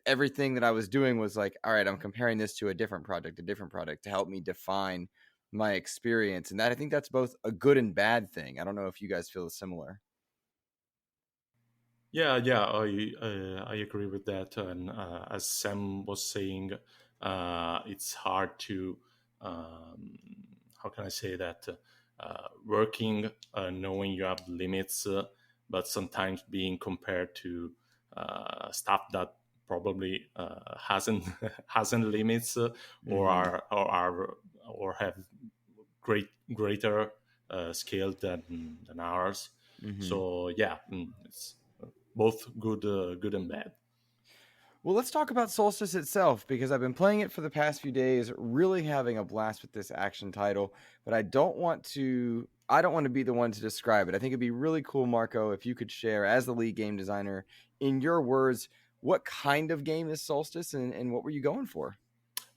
Everything that I was doing was like, all right, I'm comparing this to a different project to help me define my experience. And that, I think that's both a good and bad thing. I don't know if you guys feel similar. Yeah, I agree with that. And as Sam was saying, it's hard to how can I say that working knowing you have limits, but sometimes being compared to stuff that probably hasn't hasn't limits, or have greater scale than ours. Mm-hmm. So yeah, it's both good and bad. Well, let's talk about Solstice itself because I've been playing it for the past few days, really having a blast with this action title, but I don't want to be the one to describe it. I think it'd be really cool, Marco, if you could share as the lead game designer in your words what kind of game is Soulstice, and what were you going for?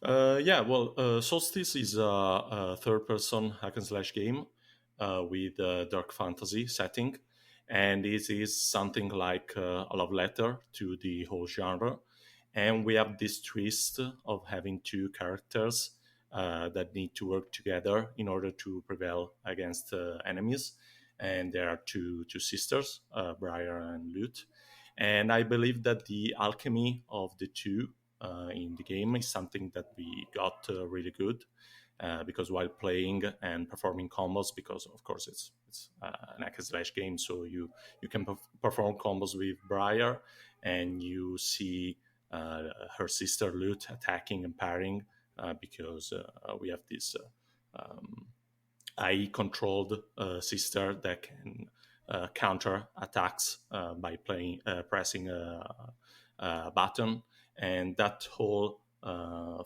Solstice is a third-person hack and slash game with a dark fantasy setting, and this is something like a love letter to the whole genre. And we have this twist of having two characters that need to work together in order to prevail against enemies. And there are two sisters, Briar and Lute. And I believe that the alchemy of the two in the game is something that we got really good because while playing and performing combos, because of course it's an hack and slash game, so you can perform combos with Briar, and you see her sister Lute attacking and parrying because we have this AI controlled sister that can counter attacks by pressing a button, and that whole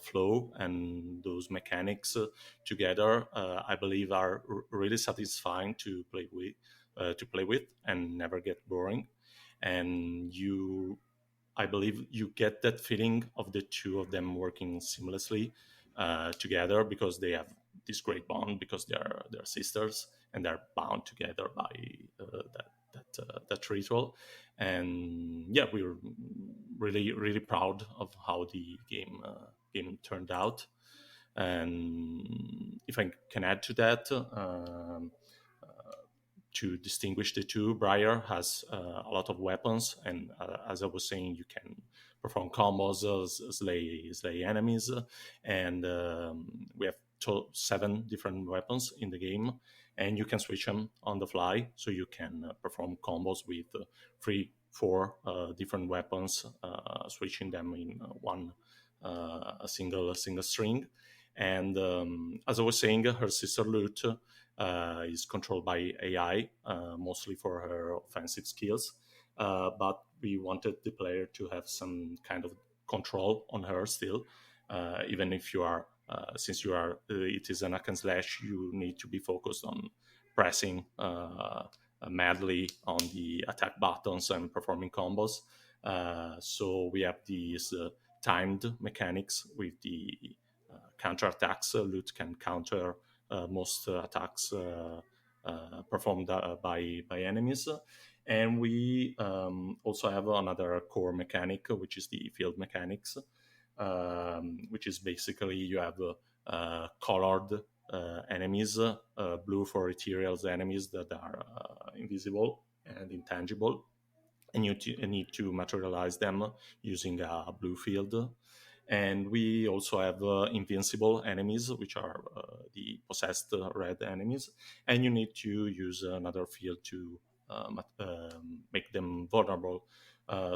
flow and those mechanics together, I believe, are really satisfying to play with and never get boring. And I believe you get that feeling of the two of them working seamlessly together because they have this great bond because they're sisters and they're bound together by that ritual. And yeah, we were really proud of how the game turned out. And if I can add to that, to distinguish the two, Briar has a lot of weapons, and as I was saying, you can perform combos, slay enemies, and we have 7 different weapons in the game, and you can switch them on the fly, so you can perform combos with 3-4 different weapons, switching them in one a single string. And as I was saying, her sister Lute is controlled by AI, mostly for her offensive skills. But we wanted the player to have some kind of control on her still, even if you are, since you are, it is an hack and slash, you need to be focused on pressing madly on the attack buttons and performing combos. So we have these timed mechanics with the counter attacks. Lute can counter most attacks performed by enemies. And we also have another core mechanic, which is the field mechanics, which is basically you have colored enemies, blue for ethereal enemies that are invisible and intangible, and you need to materialize them using a blue field. And we also have invincible enemies, which are the possessed red enemies, and you need to use another field to make them vulnerable.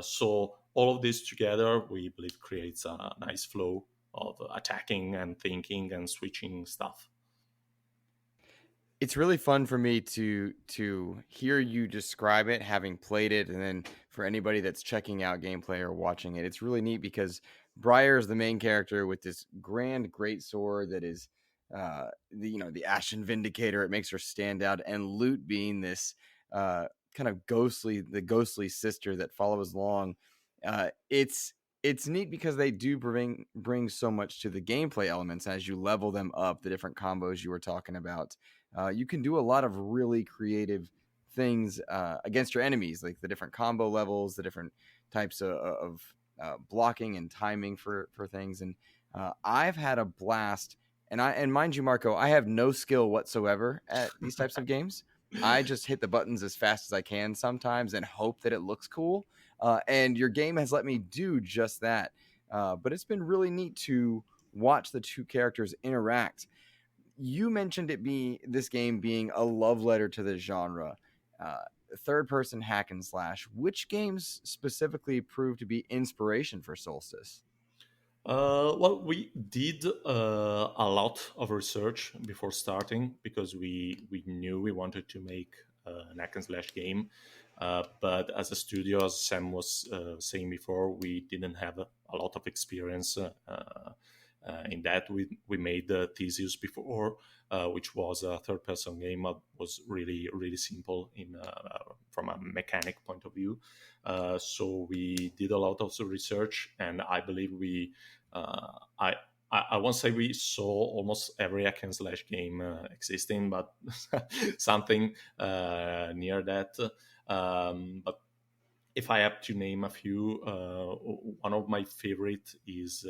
So all of this together, we believe, creates a nice flow of attacking and thinking and switching stuff. It's really fun for me to hear you describe it, having played it, and then for anybody that's checking out gameplay or watching it, it's really neat because Briar is the main character with this grand great sword that is the Ashen Vindicator. It makes her stand out, and Lute being this kind of ghostly sister that follows along. It's neat because they do bring so much to the gameplay elements as you level them up, the different combos you were talking about. You can do a lot of really creative things against your enemies, like the different combo levels, the different types of blocking and timing for things. And I've had a blast. And mind you, Marco, I have no skill whatsoever at these types of games. I just hit the buttons as fast as I can sometimes and hope that it looks cool. And your game has let me do just that. But it's been really neat to watch the two characters interact. You mentioned this game being a love letter to the genre, third-person hack and slash. Which games specifically proved to be inspiration for Soulstice? Well, we did a lot of research before starting because we knew we wanted to make an hack and slash game. But as a studio, as Sam was saying before, we didn't have a lot of experience in that. We made the Theseus before, which was a third-person game that was really simple from a mechanic point of view. So we did a lot of research, and I believe I won't say we saw almost every hack and slash game existing, but something near that. But if I have to name a few, one of my favorite is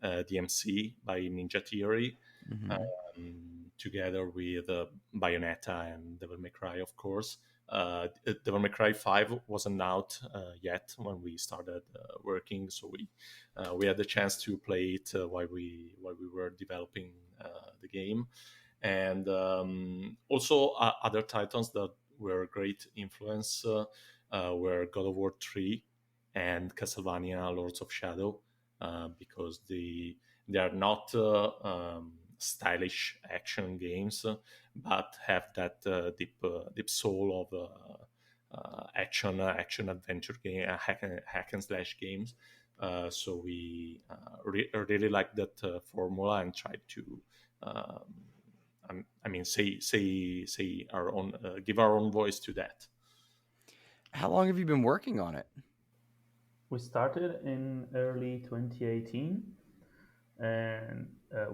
DMC by Ninja Theory, together with Bayonetta and Devil May Cry, of course. Devil May Cry 5 wasn't out yet when we started working, so we had the chance to play it while we were developing the game, and also other titles that were great influence were God of War 3 and Castlevania Lords of Shadow, because they are not stylish action games, but have that deep soul of action adventure game, hack and slash games. So we really like that formula and tried to say our own, give our own voice to that. How long have you been working on it? We started in early 2018, and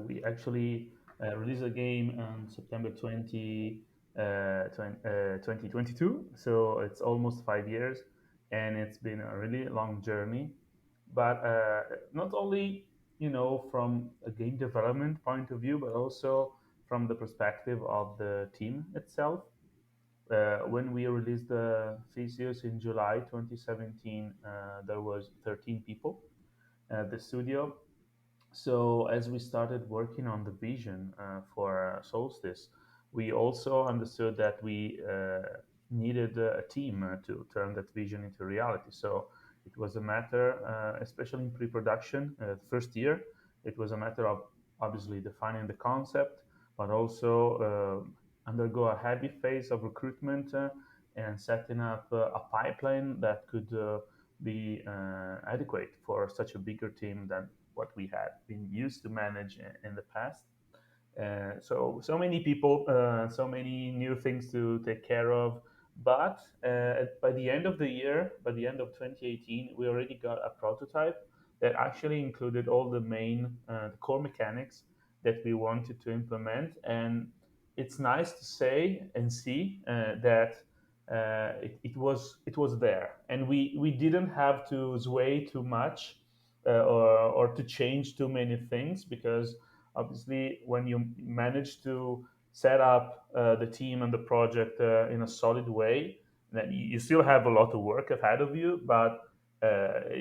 we actually released the game on September 2022. So it's almost 5 years, and it's been a really long journey. But not only, from a game development point of view, but also from the perspective of the team itself. When we released the Theseus in July 2017, there was 13 people at the studio. So as we started working on the vision for Soulstice, we also understood that we needed a team to turn that vision into reality. So it was a matter, especially in pre-production, first year, it was a matter of obviously defining the concept, but also undergo a heavy phase of recruitment and setting up a pipeline that could be adequate for such a bigger team than what we had been used to manage in the past. So many people, so many new things to take care of. But by the end of the year, by the end of 2018, we already got a prototype that actually included all the main core mechanics that we wanted to implement. And it's nice to say and see that it was there, and we didn't have to sway too much or to change too many things, because obviously when you manage to set up the team and the project in a solid way, then you still have a lot of work ahead of you, but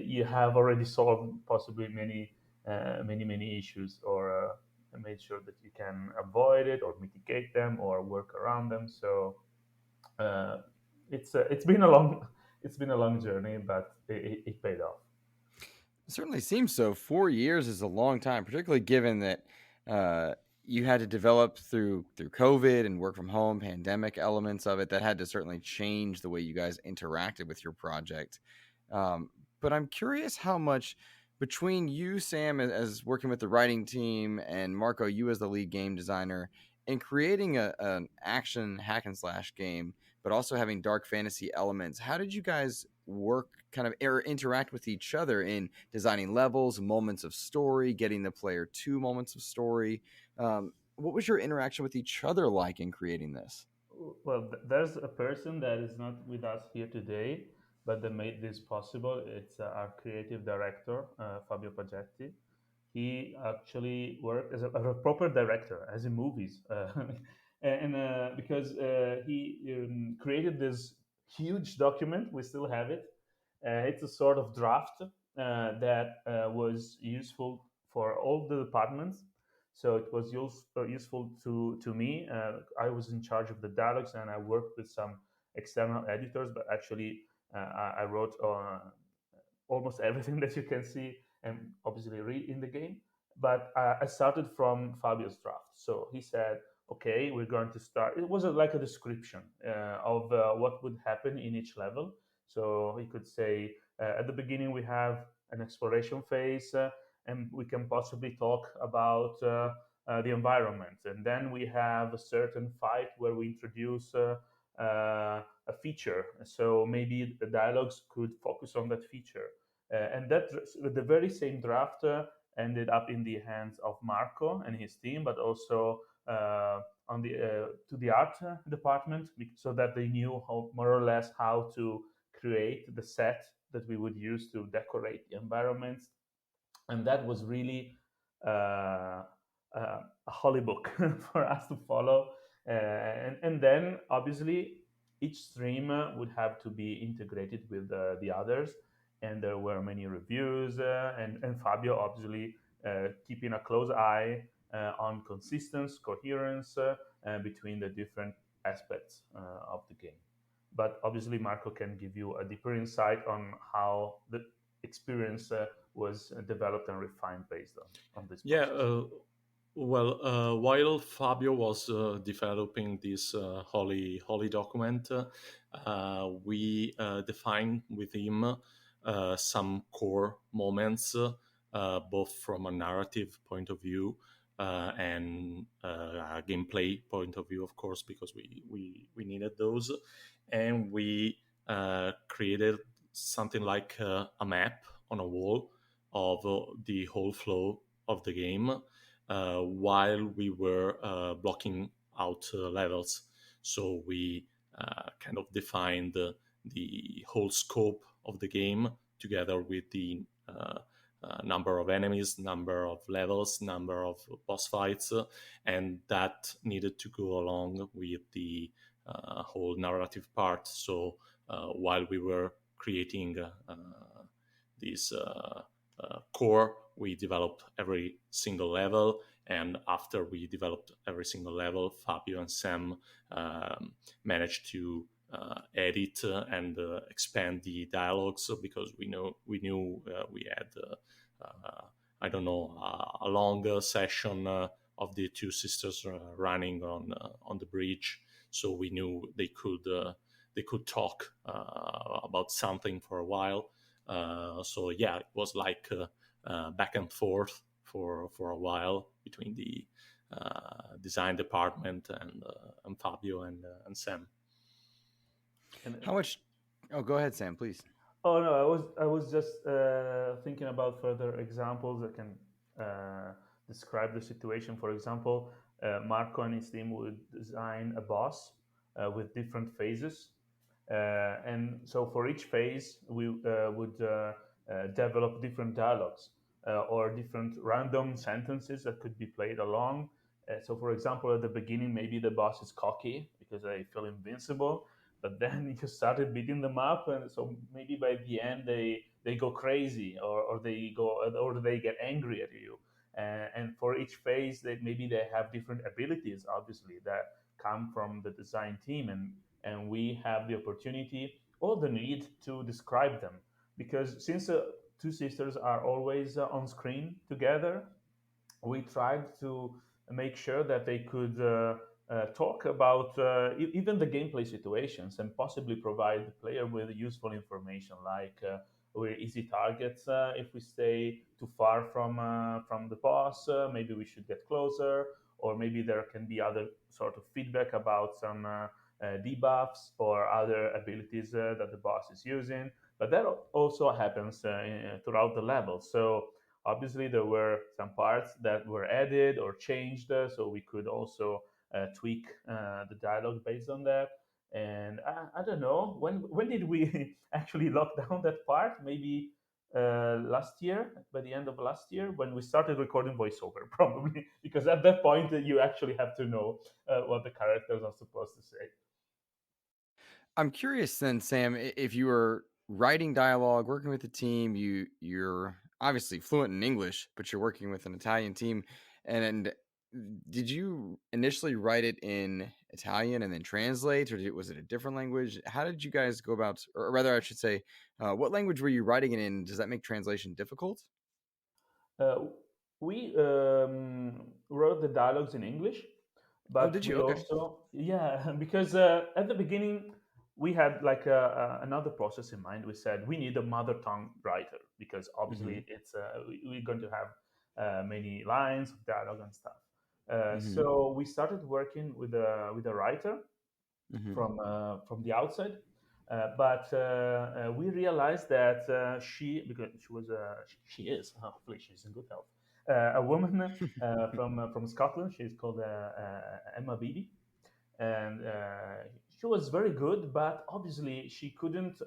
you have already solved possibly many issues, or made sure that you can avoid it or mitigate them or work around them. So uh, it's been a long journey, but it paid off. It certainly seems so. 4 years is a long time, particularly given that you had to develop through COVID and work from home, pandemic elements of it that had to certainly change the way you guys interacted with your project. But I'm curious how much between you, Sam, as working with the writing team, and Marco, you as the lead game designer, in creating an action hack and slash game, but also having dark fantasy elements, how did you guys work kind of or interact with each other in designing levels, moments of story, getting the player to moments of story? What was your interaction with each other like in creating this? Well, there's a person that is not with us here today, but that made this possible. It's our creative director, Fabio Pagetti. He actually worked as a proper director, as in movies, and because he created this huge document. We still have it. It's a sort of draft that was useful for all the departments. So it was useful to me. I was in charge of the dialogues, and I worked with some external editors, but actually I wrote almost everything that you can see and obviously read in the game. But I started from Fabio's draft. So he said, okay, we're going to start. It was like a description of what would happen in each level. So he could say, at the beginning, we have an exploration phase, and we can possibly talk about the environment. And then we have a certain fight where we introduce a feature. So maybe the dialogues could focus on that feature. And that the very same draft ended up in the hands of Marco and his team, but also on the to the art department, so that they knew how, more or less, how to create the set that we would use to decorate the environments. And that was really a holy book for us to follow. And then obviously each stream would have to be integrated with the others, and there were many reviews, and Fabio obviously keeping a close eye on consistency, coherence between the different aspects of the game. But obviously Marco can give you a deeper insight on how the experience was developed and refined based on this Yeah, process. while Fabio was developing this holy document, we defined with him some core moments, both from a narrative point of view and a gameplay point of view, of course, because we needed those, and we created something like a map on a wall of the whole flow of the game while we were blocking out levels. So we kind of defined the whole scope of the game together with the number of enemies, number of levels, number of boss fights, and that needed to go along with the whole narrative part. So while we were creating this core, we developed every single level, and after we developed every single level, Fabio and Sam managed to edit and expand the dialogues, because we knew we had I don't know, a long session of the two sisters running on the bridge, so we knew they could talk about something for a while. So yeah, it was like back and forth for a while between the design department and Fabio and Sam. And How much? Oh, go ahead, Sam, please. oh no, I was just thinking about further examples that can describe the situation. For example, Marco and his team would design a boss with different phases, and so for each phase we would develop different dialogues or different random sentences that could be played along. So for example, at the beginning maybe the boss is cocky because they feel invincible, but then you started beating them up, and so maybe by the end they go crazy, or they go, or they get angry at you. And for each phase maybe they have different abilities, obviously, that come from the design team, and we have the opportunity or the need to describe them, because since two sisters are always on screen together, we tried to make sure that they could talk about even the gameplay situations, and possibly provide the player with useful information, like we're easy targets if we stay too far from the boss. Maybe we should get closer, or maybe there can be other sort of feedback about some debuffs or other abilities that the boss is using. But that also happens throughout the level. So obviously, there were some parts that were added or changed, so we could also tweak the dialogue based on that. And I don't know, when did we actually lock down that part? Maybe last year, by the end of last year, when we started recording voiceover, probably, because at that point you actually have to know what the characters are supposed to say. I'm curious then, Sam, if you were writing dialogue, working with a team, you're obviously fluent in English, but you're working with an Italian team, and did you initially write it in Italian and then translate, or was it a different language? How did you guys go about, or rather, I should say, what language were you writing it in? Does that make translation difficult? Uh, we wrote the dialogues in English, Oh, but did you? we Okay. also, yeah, because at the beginning we had like another process in mind. We said we need a mother tongue writer, because Mm-hmm. obviously it's we're going to have many lines of dialogue and stuff. Mm-hmm. So we started working with a writer, from the outside. But we realized that because she is, hopefully she's in good health, a woman from Scotland. She's called Emma Beattie, and she was very good, but obviously she couldn't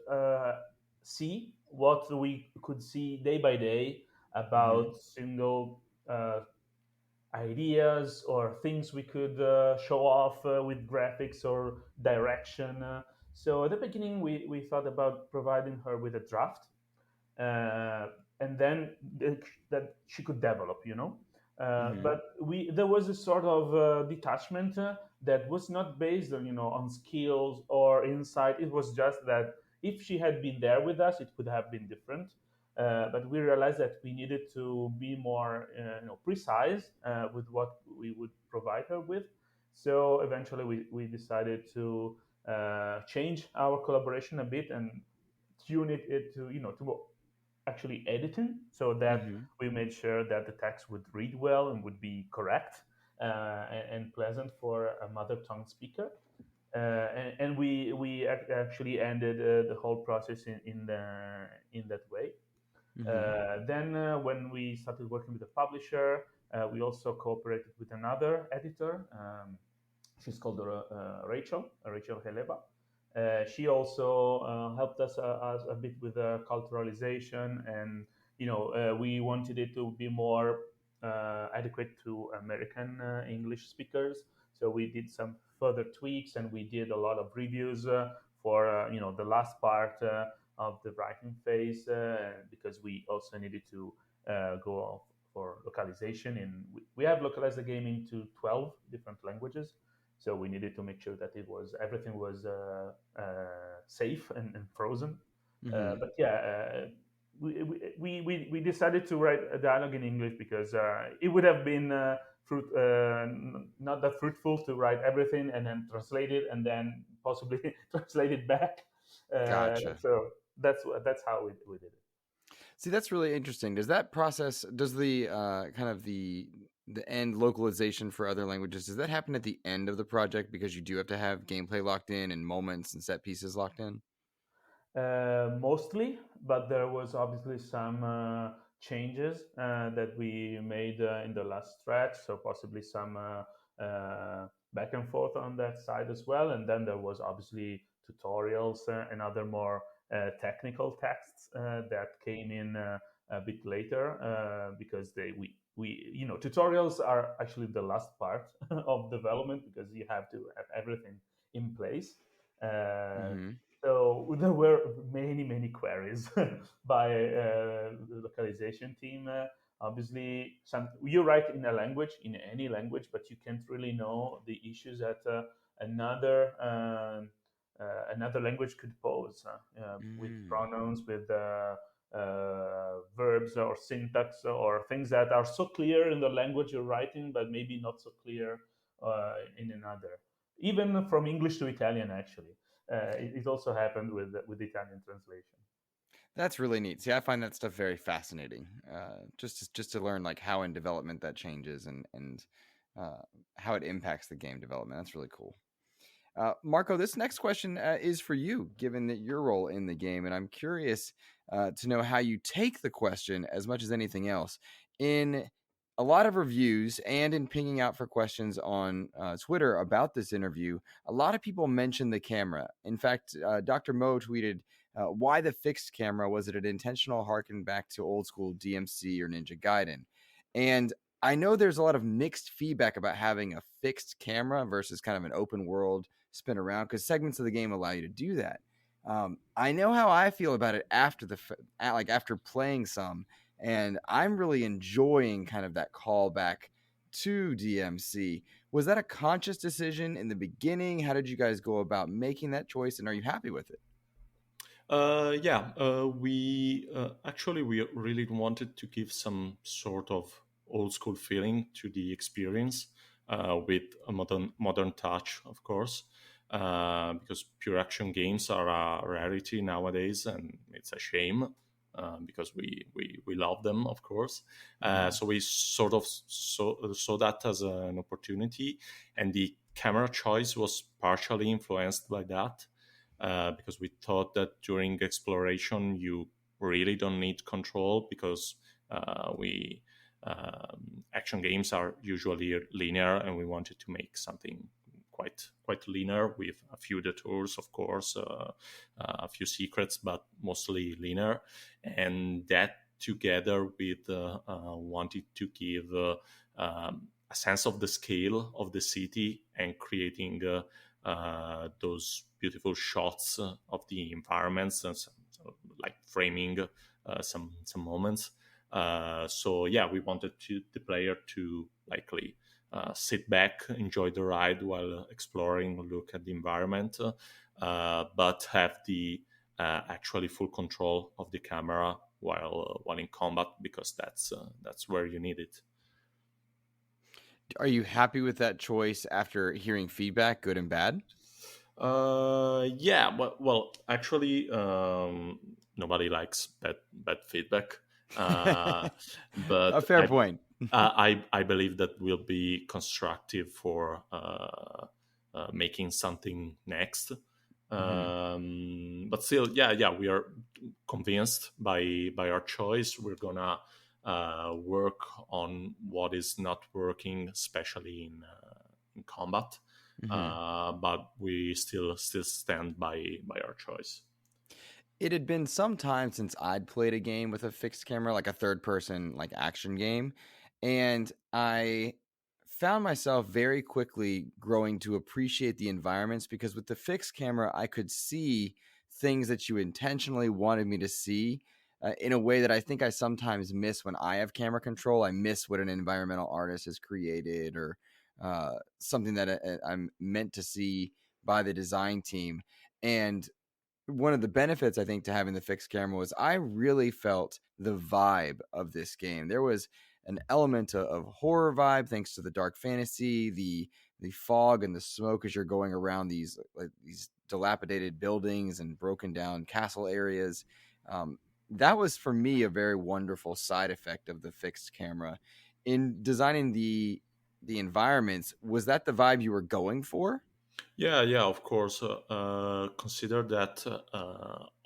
see what we could see day by day about single ideas or things we could show off with graphics or direction. So at the beginning, we thought about providing her with a draft, and then that she could develop, But there was a sort of detachment that was not based on on skills or insight. It was just that if she had been there with us, it could have been different. But we realized that we needed to be more precise with what we would provide her with. So eventually, we decided to change our collaboration a bit and tune it to to actually editing, so that we made sure that the text would read well and would be correct and pleasant for a mother tongue speaker. And we actually ended the whole process in that way. Then, when we started working with the publisher, we also cooperated with another editor. She's called Rachel Heleba. She also helped us a bit with culturalization, and we wanted it to be more adequate to American English speakers. So we did some further tweaks, and we did a lot of reviews for the last part of the writing phase, because we also needed to go for localization. And we have localized the game into 12 different languages. So we needed to make sure that everything was safe and frozen. But yeah, we decided to write a dialogue in English because it would have been not that fruitful to write everything and then translate it and then possibly translate it back. Gotcha. So that's how we did it. See, that's really interesting. Does that process, does the kind of the end localization for other languages, does that happen at the end of the project because you do have to have gameplay locked in and moments and set pieces locked in? Mostly, but there was obviously some changes that we made in the last stretch, so possibly some back and forth on that side as well. And then there was obviously tutorials and other more technical texts that came in a bit later because tutorials are actually the last part of development because you have to have everything in place. So there were many queries by the localization team. Obviously, you write in any language, but you can't really know the issues that another language could pose with pronouns, with verbs or syntax or things that are so clear in the language you're writing, but maybe not so clear in another. Even from English to Italian, actually. It also happened with Italian translation. That's really neat. See, I find that stuff very fascinating. Just to learn like how in development that changes and how it impacts the game development. That's really cool. Marco, this next question is for you, given that your role in the game, and I'm curious to know how you take the question as much as anything else. In a lot of reviews and in pinging out for questions on Twitter about this interview, a lot of people mention the camera. In fact, Dr. Mo tweeted, why the fixed camera? Was it an intentional harken back to old school DMC or Ninja Gaiden? And I know there's a lot of mixed feedback about having a fixed camera versus kind of an open world spin around, because segments of the game allow you to do that. I know how I feel about it after after playing some, and I'm really enjoying kind of that callback to DMC. Was that a conscious decision in the beginning? How did you guys go about making that choice, and are you happy with it? We actually we really wanted to give some sort of old school feeling to the experience with a modern touch, of course, because pure action games are a rarity nowadays, and it's a shame because we love them, of course. So we sort of saw that as an opportunity, and the camera choice was partially influenced by that, because we thought that during exploration you really don't need control, because we action games are usually linear, and we wanted to make something quite linear with a few detours, of course, a few secrets, but mostly linear. And that together with wanted to give a sense of the scale of the city and creating those beautiful shots of the environments, and like framing some moments. So yeah, we wanted the player to likely sit back, enjoy the ride while exploring, look at the environment, but have the actually full control of the camera while in combat, because that's where you need it. Are you happy with that choice after hearing feedback, good and bad? Yeah, well, actually, nobody likes bad feedback, but A fair point. I believe that will be constructive for making something next. But still, yeah, we are convinced by our choice. We're gonna work on what is not working, especially in combat. But we still stand by our choice. It had been some time since I'd played a game with a fixed camera, like a third person, like action game. And I found myself very quickly growing to appreciate the environments, because with the fixed camera, I could see things that you intentionally wanted me to see in a way that I think I sometimes miss when I have camera control. I miss what an environmental artist has created, or something that I'm meant to see by the design team. And one of the benefits, I think, to having the fixed camera was I really felt the vibe of this game. There was an element of horror vibe thanks to the dark fantasy, the fog and the smoke as you're going around these dilapidated buildings and broken down castle areas. That was, for me, a very wonderful side effect of the fixed camera. In designing the environments, was that the vibe you were going for? Yeah, of course. Consider that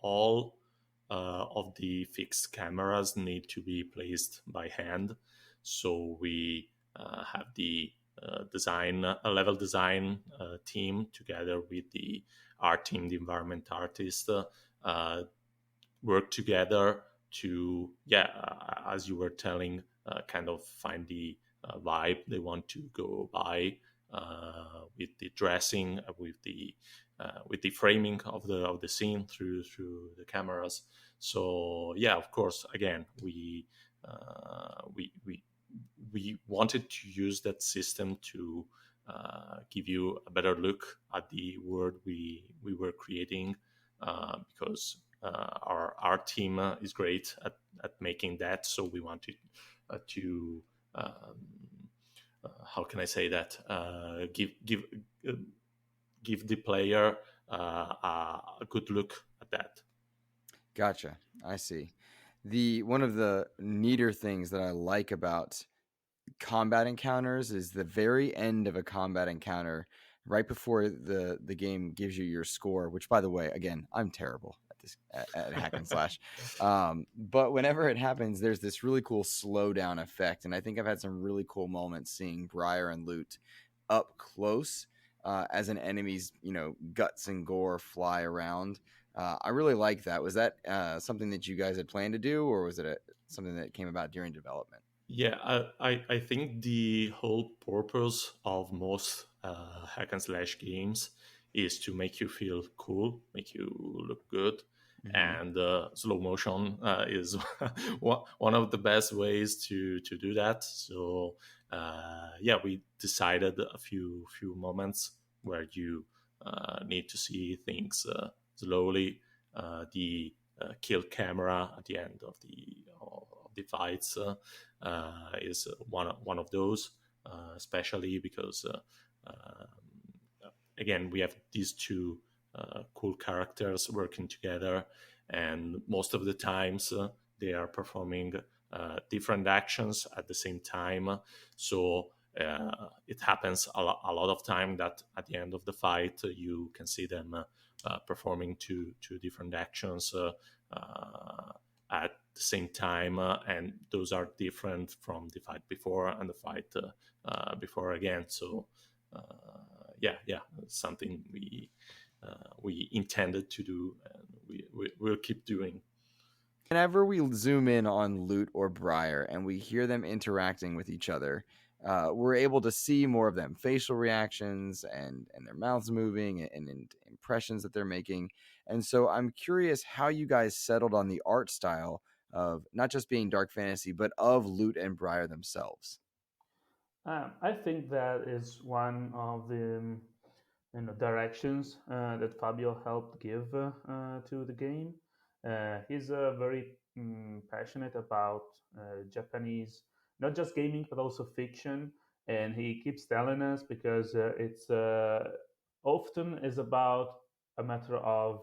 all of the fixed cameras need to be placed by hand. So we have the a level design team together with the art team, the environment artist, work together to, as you were telling, kind of find the vibe they want to go by, with the dressing, with the framing of the scene through the cameras. So yeah, of course, again, we wanted to use that system to give you a better look at the world we were creating, because our team is great at making that. So we wanted to how can I say that, give the player a good look at that. Gotcha. I see. One of the neater things that I like about combat encounters is the very end of a combat encounter, right before the game gives you your score, which, by the way, again, I'm terrible at this at hack and slash. But whenever it happens, there's this really cool slowdown effect. And I think I've had some really cool moments seeing Briar and Loot up close as an enemy's, guts and gore fly around. I really like that. Was that something that you guys had planned to do, or was it something that came about during development? Yeah, I think the whole purpose of most hack and slash games is to make you feel cool, make you look good. And slow motion is one of the best ways to do that. So yeah, we decided a few moments where you need to see things slowly. The kill camera at the end of the fights is one of those, especially because again, we have these two cool characters working together, and most of the times they are performing different actions at the same time. So it happens a lot of time that at the end of the fight you can see them performing two different actions at the same time, and those are different from the fight before and the fight before again. So something we intended to do, and we'll keep doing. Whenever we zoom in on Loot or Briar and we hear them interacting with each other, we're able to see more of them, facial reactions and their mouths moving and impressions that they're making. And so I'm curious how you guys settled on the art style of not just being dark fantasy, but of Loot and Briar themselves. I think that is one of the directions that Fabio helped give to the game. He's very passionate about Japanese, not just gaming, but also fiction. And he keeps telling us because it's often is about a matter of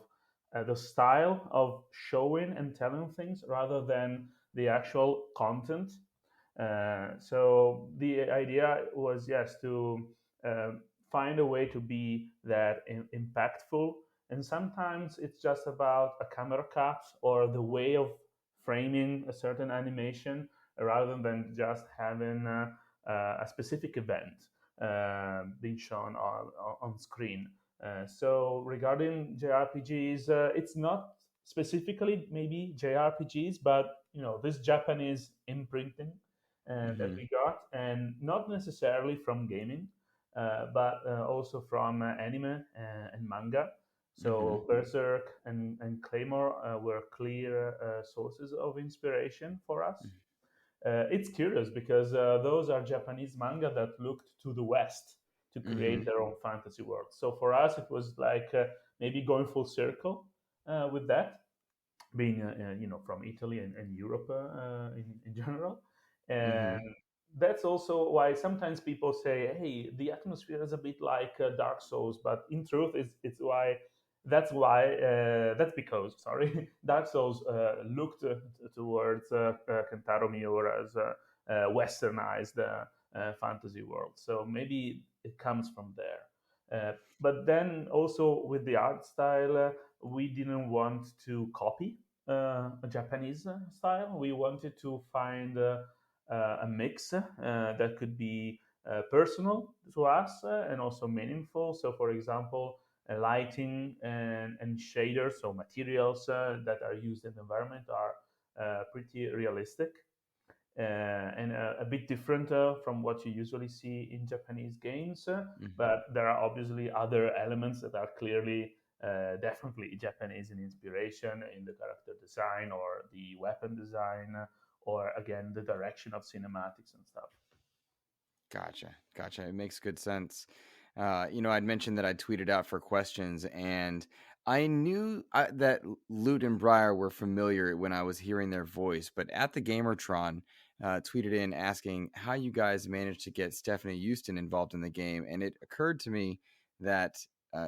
the style of showing and telling things rather than the actual content. So the idea was, yes, to find a way to be that impactful. And sometimes it's just about a camera cut or the way of framing a certain animation rather than just having a specific event being shown on screen. So regarding JRPGs, it's not specifically maybe JRPGs, but this Japanese imprinting that we got, and not necessarily from gaming, but also from anime and manga. So Berserk and Claymore were clear sources of inspiration for us. It's curious because those are Japanese manga that looked to the West to create their own fantasy world. So for us, it was like maybe going full circle with that, being from Italy and Europe in general. And that's also why sometimes people say, hey, the atmosphere is a bit like Dark Souls, but in truth that's because Dark Souls looked towards Kentaro Miura's westernized fantasy world, so maybe it comes from there. But then also with the art style, we didn't want to copy a Japanese style. We wanted to find a mix that could be personal to us and also meaningful. So, for example, lighting and shaders, so materials that are used in the environment, are pretty realistic and a bit different from what you usually see in Japanese games. But there are obviously other elements that are clearly definitely Japanese in inspiration in the character design or the weapon design, or again the direction of cinematics and stuff. Gotcha. It makes good sense. I'd mentioned that I tweeted out for questions, and I knew that Loot and Briar were familiar when I was hearing their voice, but at the Gamertron, tweeted in asking how you guys managed to get Stefanie Joosten involved in the game, and it occurred to me that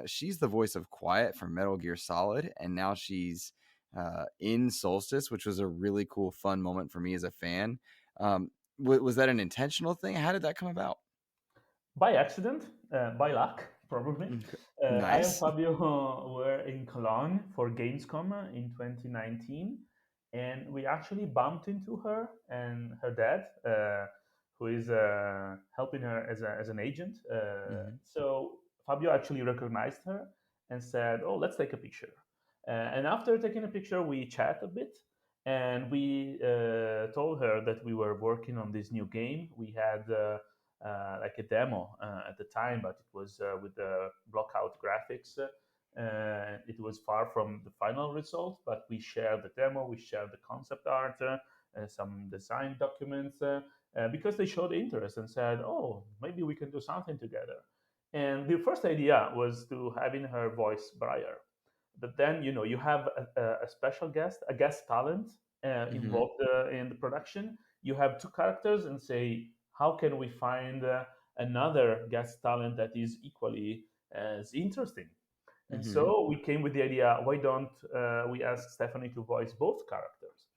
she's the voice of Quiet from Metal Gear Solid, and now she's in Soulstice, which was a really cool, fun moment for me as a fan. Was that an intentional thing? How did that come about? By accident, by luck, probably. Nice. I and Fabio were in Cologne for Gamescom in 2019, and we actually bumped into her and her dad, who is helping her as an agent. So Fabio actually recognized her and said, "Oh, let's take a picture." And after taking a picture, we chat a bit, and we told her that we were working on this new game. We had like a demo at the time, but it was with the blockout graphics. It was far from the final result, but we shared the demo, we shared the concept art, some design documents, because they showed interest and said, "Oh, maybe we can do something together." And the first idea was to having her voice Briar, but then you have a special guest, a guest talent involved in the production. You have two characters, and say, how can we find another guest talent that is equally as interesting? And so we came with the idea, why don't we ask Stefanie to voice both characters?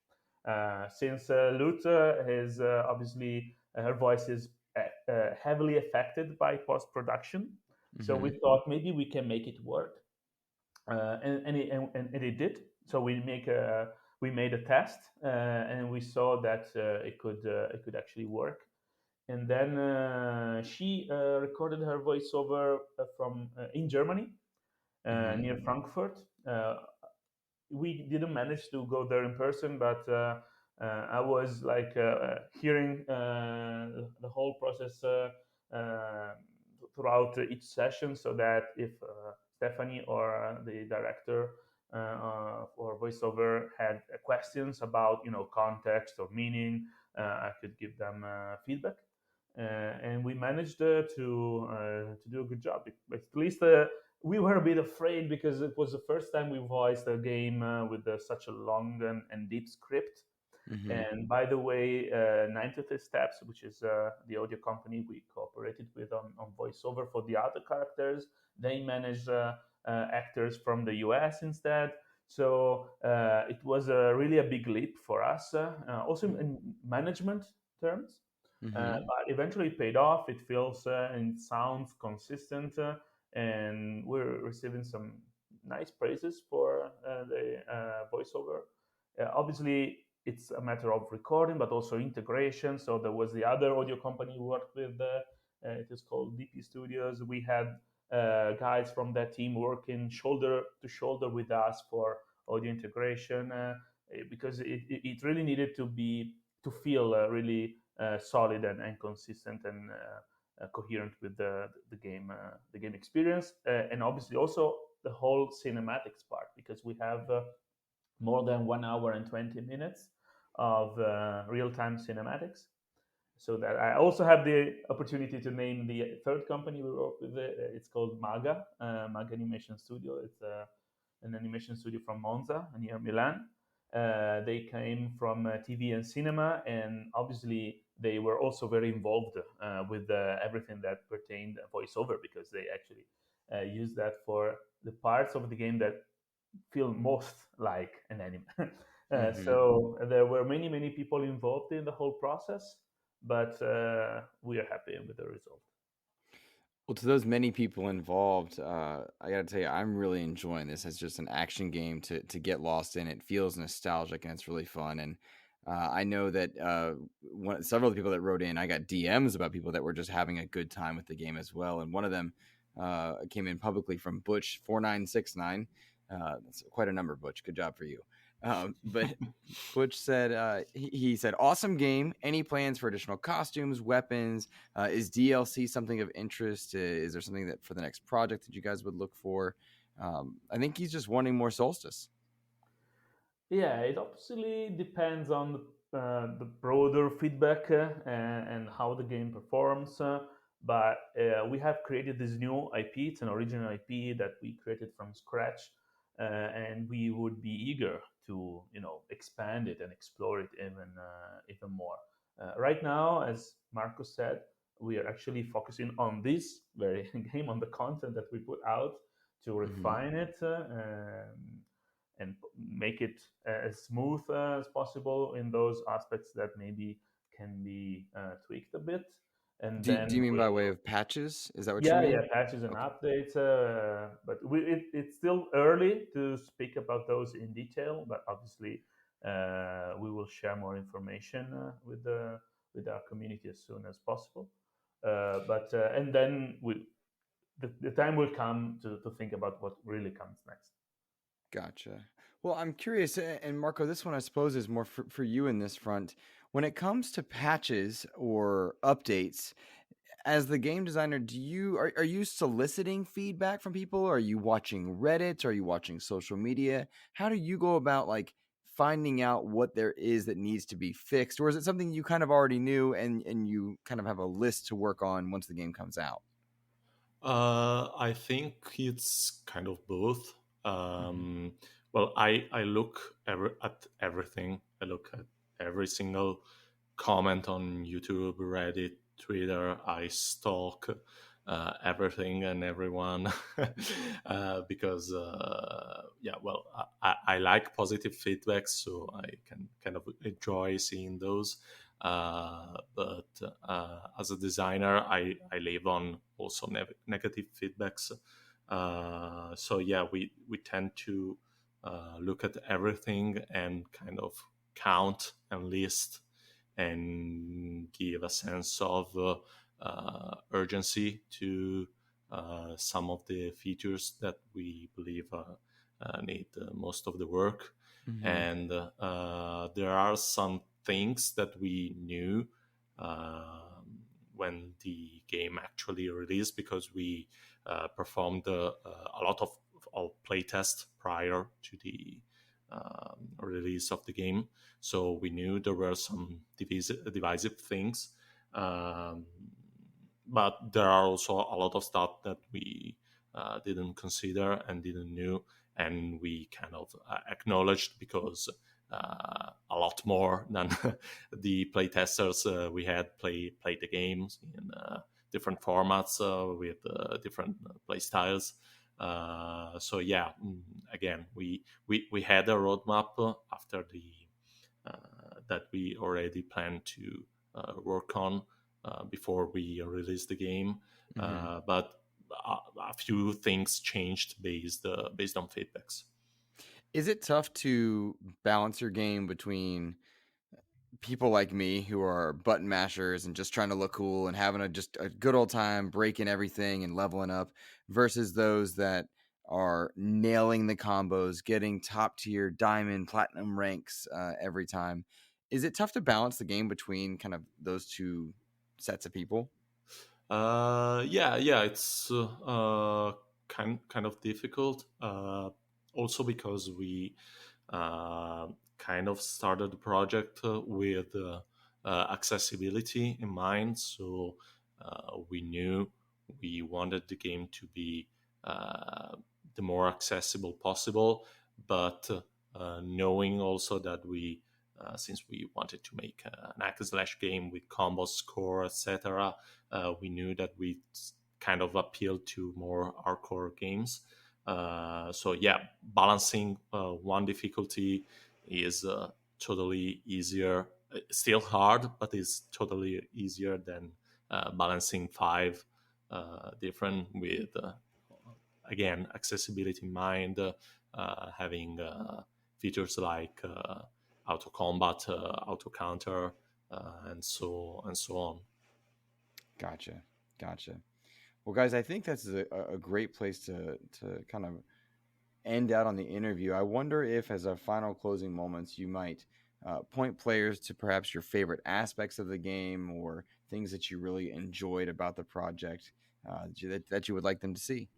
Since Loot is obviously her voice is heavily affected by post-production. So we thought maybe we can make it work, and it did. So we made a test, and we saw that it could actually work. And then she recorded her voiceover from in Germany, near Frankfurt. We didn't manage to go there in person, but I was like hearing the whole process throughout each session, so that if Stefanie or the director for voiceover had questions about context or meaning, I could give them feedback. And we managed to do a good job. At least we were a bit afraid, because it was the first time we voiced a game with such a long and deep script. And by the way, 90th Steps, which is the audio company we cooperated with on voiceover for the other characters, they managed actors from the US instead. So it was really a big leap for us, also in management terms. But eventually it paid off. It feels and sounds consistent, and we're receiving some nice praises for the voiceover. Obviously, it's a matter of recording, but also integration. So there was the other audio company we worked with. It is called DP Studios. We had guys from that team working shoulder to shoulder with us for audio integration, because it really needed to feel really solid and consistent and coherent with the game experience, and obviously also the whole cinematics part, because we have more than 1 hour and 20 minutes of real-time cinematics. So that I also have the opportunity to name the third company we work with. It's called Maga Animation Studio. It's an animation studio from Monza near Milan. They came from TV and cinema, and obviously they were also very involved with everything that pertained voiceover, because they actually use that for the parts of the game that feel most like an anime. So there were many people involved in the whole process, but we are happy with the result. Well, to those many people involved, I got to tell you, I'm really enjoying this as just an action game to get lost in. It feels nostalgic and it's really fun. And I know that several of the people that wrote in, I got DMs about people that were just having a good time with the game as well. And one of them came in publicly from Butch4969. That's quite a number, Butch. Good job for you. But Butch said, he said, awesome game. Any plans for additional costumes, weapons? Is DLC something of interest? Is there something that for the next project that you guys would look for? I think he's just wanting more Soulstice. Yeah, it obviously depends on the broader feedback and how the game performs. But we have created this new IP. It's an original IP that we created from scratch, and we would be eager to expand it and explore it even more. Right now, as Marco said, we are actually focusing on this very game, on the content that we put out, to refine it and make it as smooth as possible in those aspects that maybe can be tweaked a bit. And do you mean by way of patches? Is that what you mean? Yeah, patches and updates. But it's still early to speak about those in detail. But obviously, we will share more information with our community as soon as possible. And then the time will come to think about what really comes next. Gotcha. Well, I'm curious, and Marco, this one I suppose is more for you in this front. When it comes to patches or updates, as the game designer, are you soliciting feedback from people? Are you watching Reddit? Are you watching social media? How do you go about finding out what there is that needs to be fixed? Or is it something you kind of already knew and you kind of have a list to work on once the game comes out? I think it's kind of both. Well, I look at everything. I look at every single comment on YouTube, Reddit, Twitter. I stalk everything and everyone because I like positive feedback, so I can kind of enjoy seeing those. But as a designer, I live on also negative feedbacks. So yeah, we tend to look at everything and kind of count and list and give a sense of urgency to some of the features that we believe need most of the work. Mhm. And there are some things that we knew when the game actually released, because we performed a lot of playtest prior to the release of the game. So we knew there were some divisive things. But there are also a lot of stuff that we didn't consider and didn't know, and we kind of acknowledged because a lot more than the playtesters we had played the games in different formats with different play styles. So yeah, again, we had a roadmap after the that we already planned to work on before we released the game, but a few things changed based on feedbacks. Is it tough to balance your game between people like me who are button mashers and just trying to look cool and having just a good old time breaking everything and leveling up, versus those that are nailing the combos, getting top tier diamond, platinum ranks every time? Is it tough to balance the game between kind of those two sets of people? Yeah, it's kind of difficult. Also because we kind of started the project with accessibility in mind. So we knew we wanted the game to be the more accessible possible, but knowing also that we, since we wanted to make an hack and slash game with combo score, etc., we knew that we kind of appealed to more hardcore games. So yeah, balancing one difficulty is totally easier. Still hard, but it's totally easier than balancing five different with again accessibility in mind, having features like auto combat, auto counter, and so on. Gotcha. Well, guys, I think that's a great place to kind of end out on the interview. I wonder if, as a final closing moments, you might point players to perhaps your favorite aspects of the game or things that you really enjoyed about the project that you would like them to see.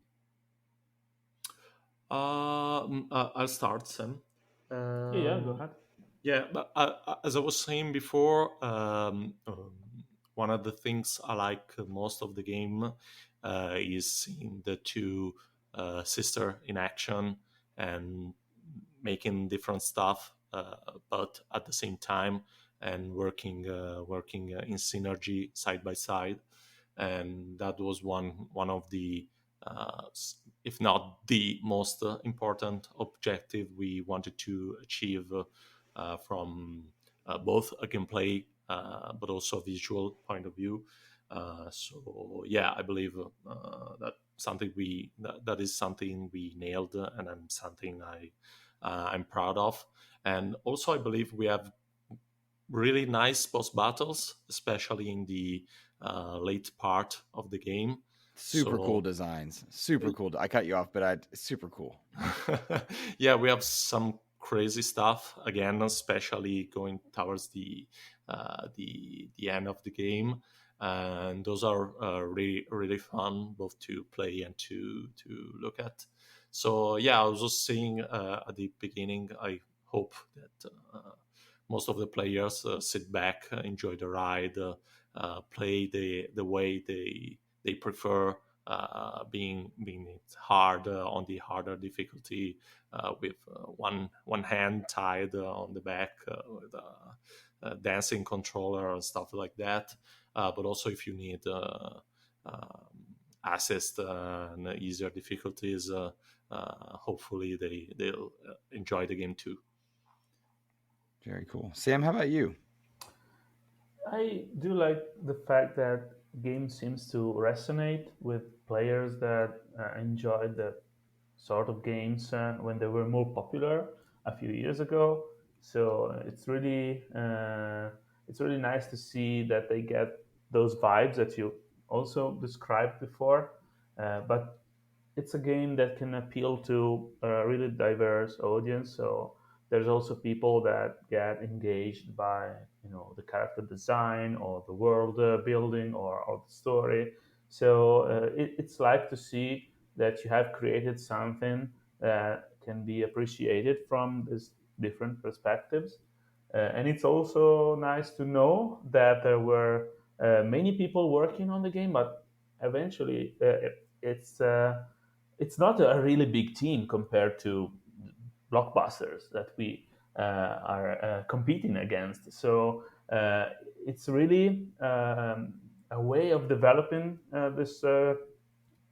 I'll start, Sam. Yeah, go ahead. Yeah, but as I was saying before, one of the things I like most of the game is seeing the two sister in action and making different stuff, but at the same time, and working in synergy side by side. And that was one of the if not the most important objective we wanted to achieve from both a gameplay but also a visual point of view. So yeah, I believe that is something we nailed, and something I'm proud of. And also I believe we have really nice boss battles, especially in the late part of the game. Super cool designs. Super cool. I cut you off, but super cool. Yeah, we have some crazy stuff again, especially going towards the end of the game, and those are really fun both to play and to look at. So yeah, I was just saying at the beginning, I hope that most of the players sit back, enjoy the ride, play the way they prefer, being hard on the harder difficulty, with one hand tied on the back with a dancing controller and stuff like that. But also if you need assist and easier difficulties, hopefully they'll enjoy the game too. Very cool. Sam, how about you? I do like the fact that game seems to resonate with players that enjoyed the sort of games when they were more popular a few years ago. So it's really nice to see that they get those vibes that you also described before. But it's a game that can appeal to a really diverse audience. So there's also people that get engaged by the character design or the world building or the story. So it's like to see that you have created something that can be appreciated from these different perspectives. And it's also nice to know that there were many people working on the game, but eventually it's not a really big team compared to blockbusters that we are competing against. So it's really a way of developing this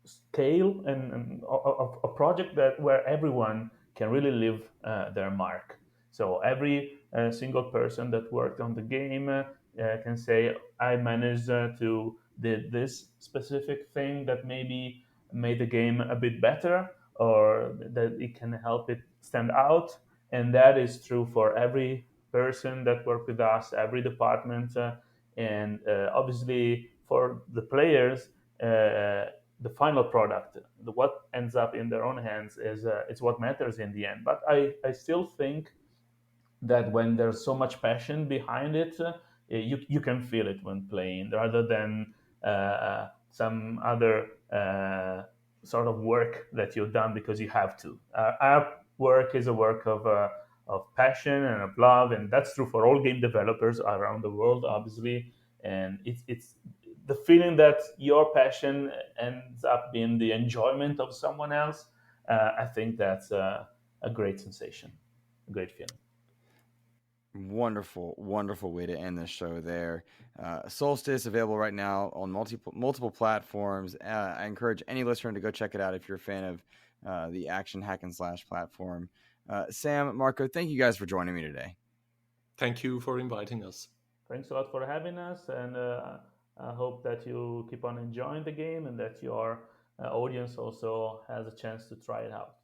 scale and of a project that where everyone can really leave their mark. So every single person that worked on the game can say, "I managed to did this specific thing that maybe made the game a bit better, or that it can help it stand out." And that is true for every person that worked with us, every department, and obviously for the players. The final product, what ends up in their own hands, is what matters in the end. But I still think that when there's so much passion behind it, you can feel it when playing, rather than some other sort of work that you've done because you have to. Our work is a work of passion and of love, and that's true for all game developers around the world, obviously. And it's the feeling that your passion ends up being the enjoyment of someone else. I think that's a great sensation, a great feeling. Wonderful, wonderful way to end the show there. Soulstice available right now on multiple platforms. I encourage any listener to go check it out if you're a fan of the action hack and slash platform. Sam, Marco, thank you guys for joining me today. Thank you for inviting us. Thanks a lot for having us, and I hope that you keep on enjoying the game and that your audience also has a chance to try it out.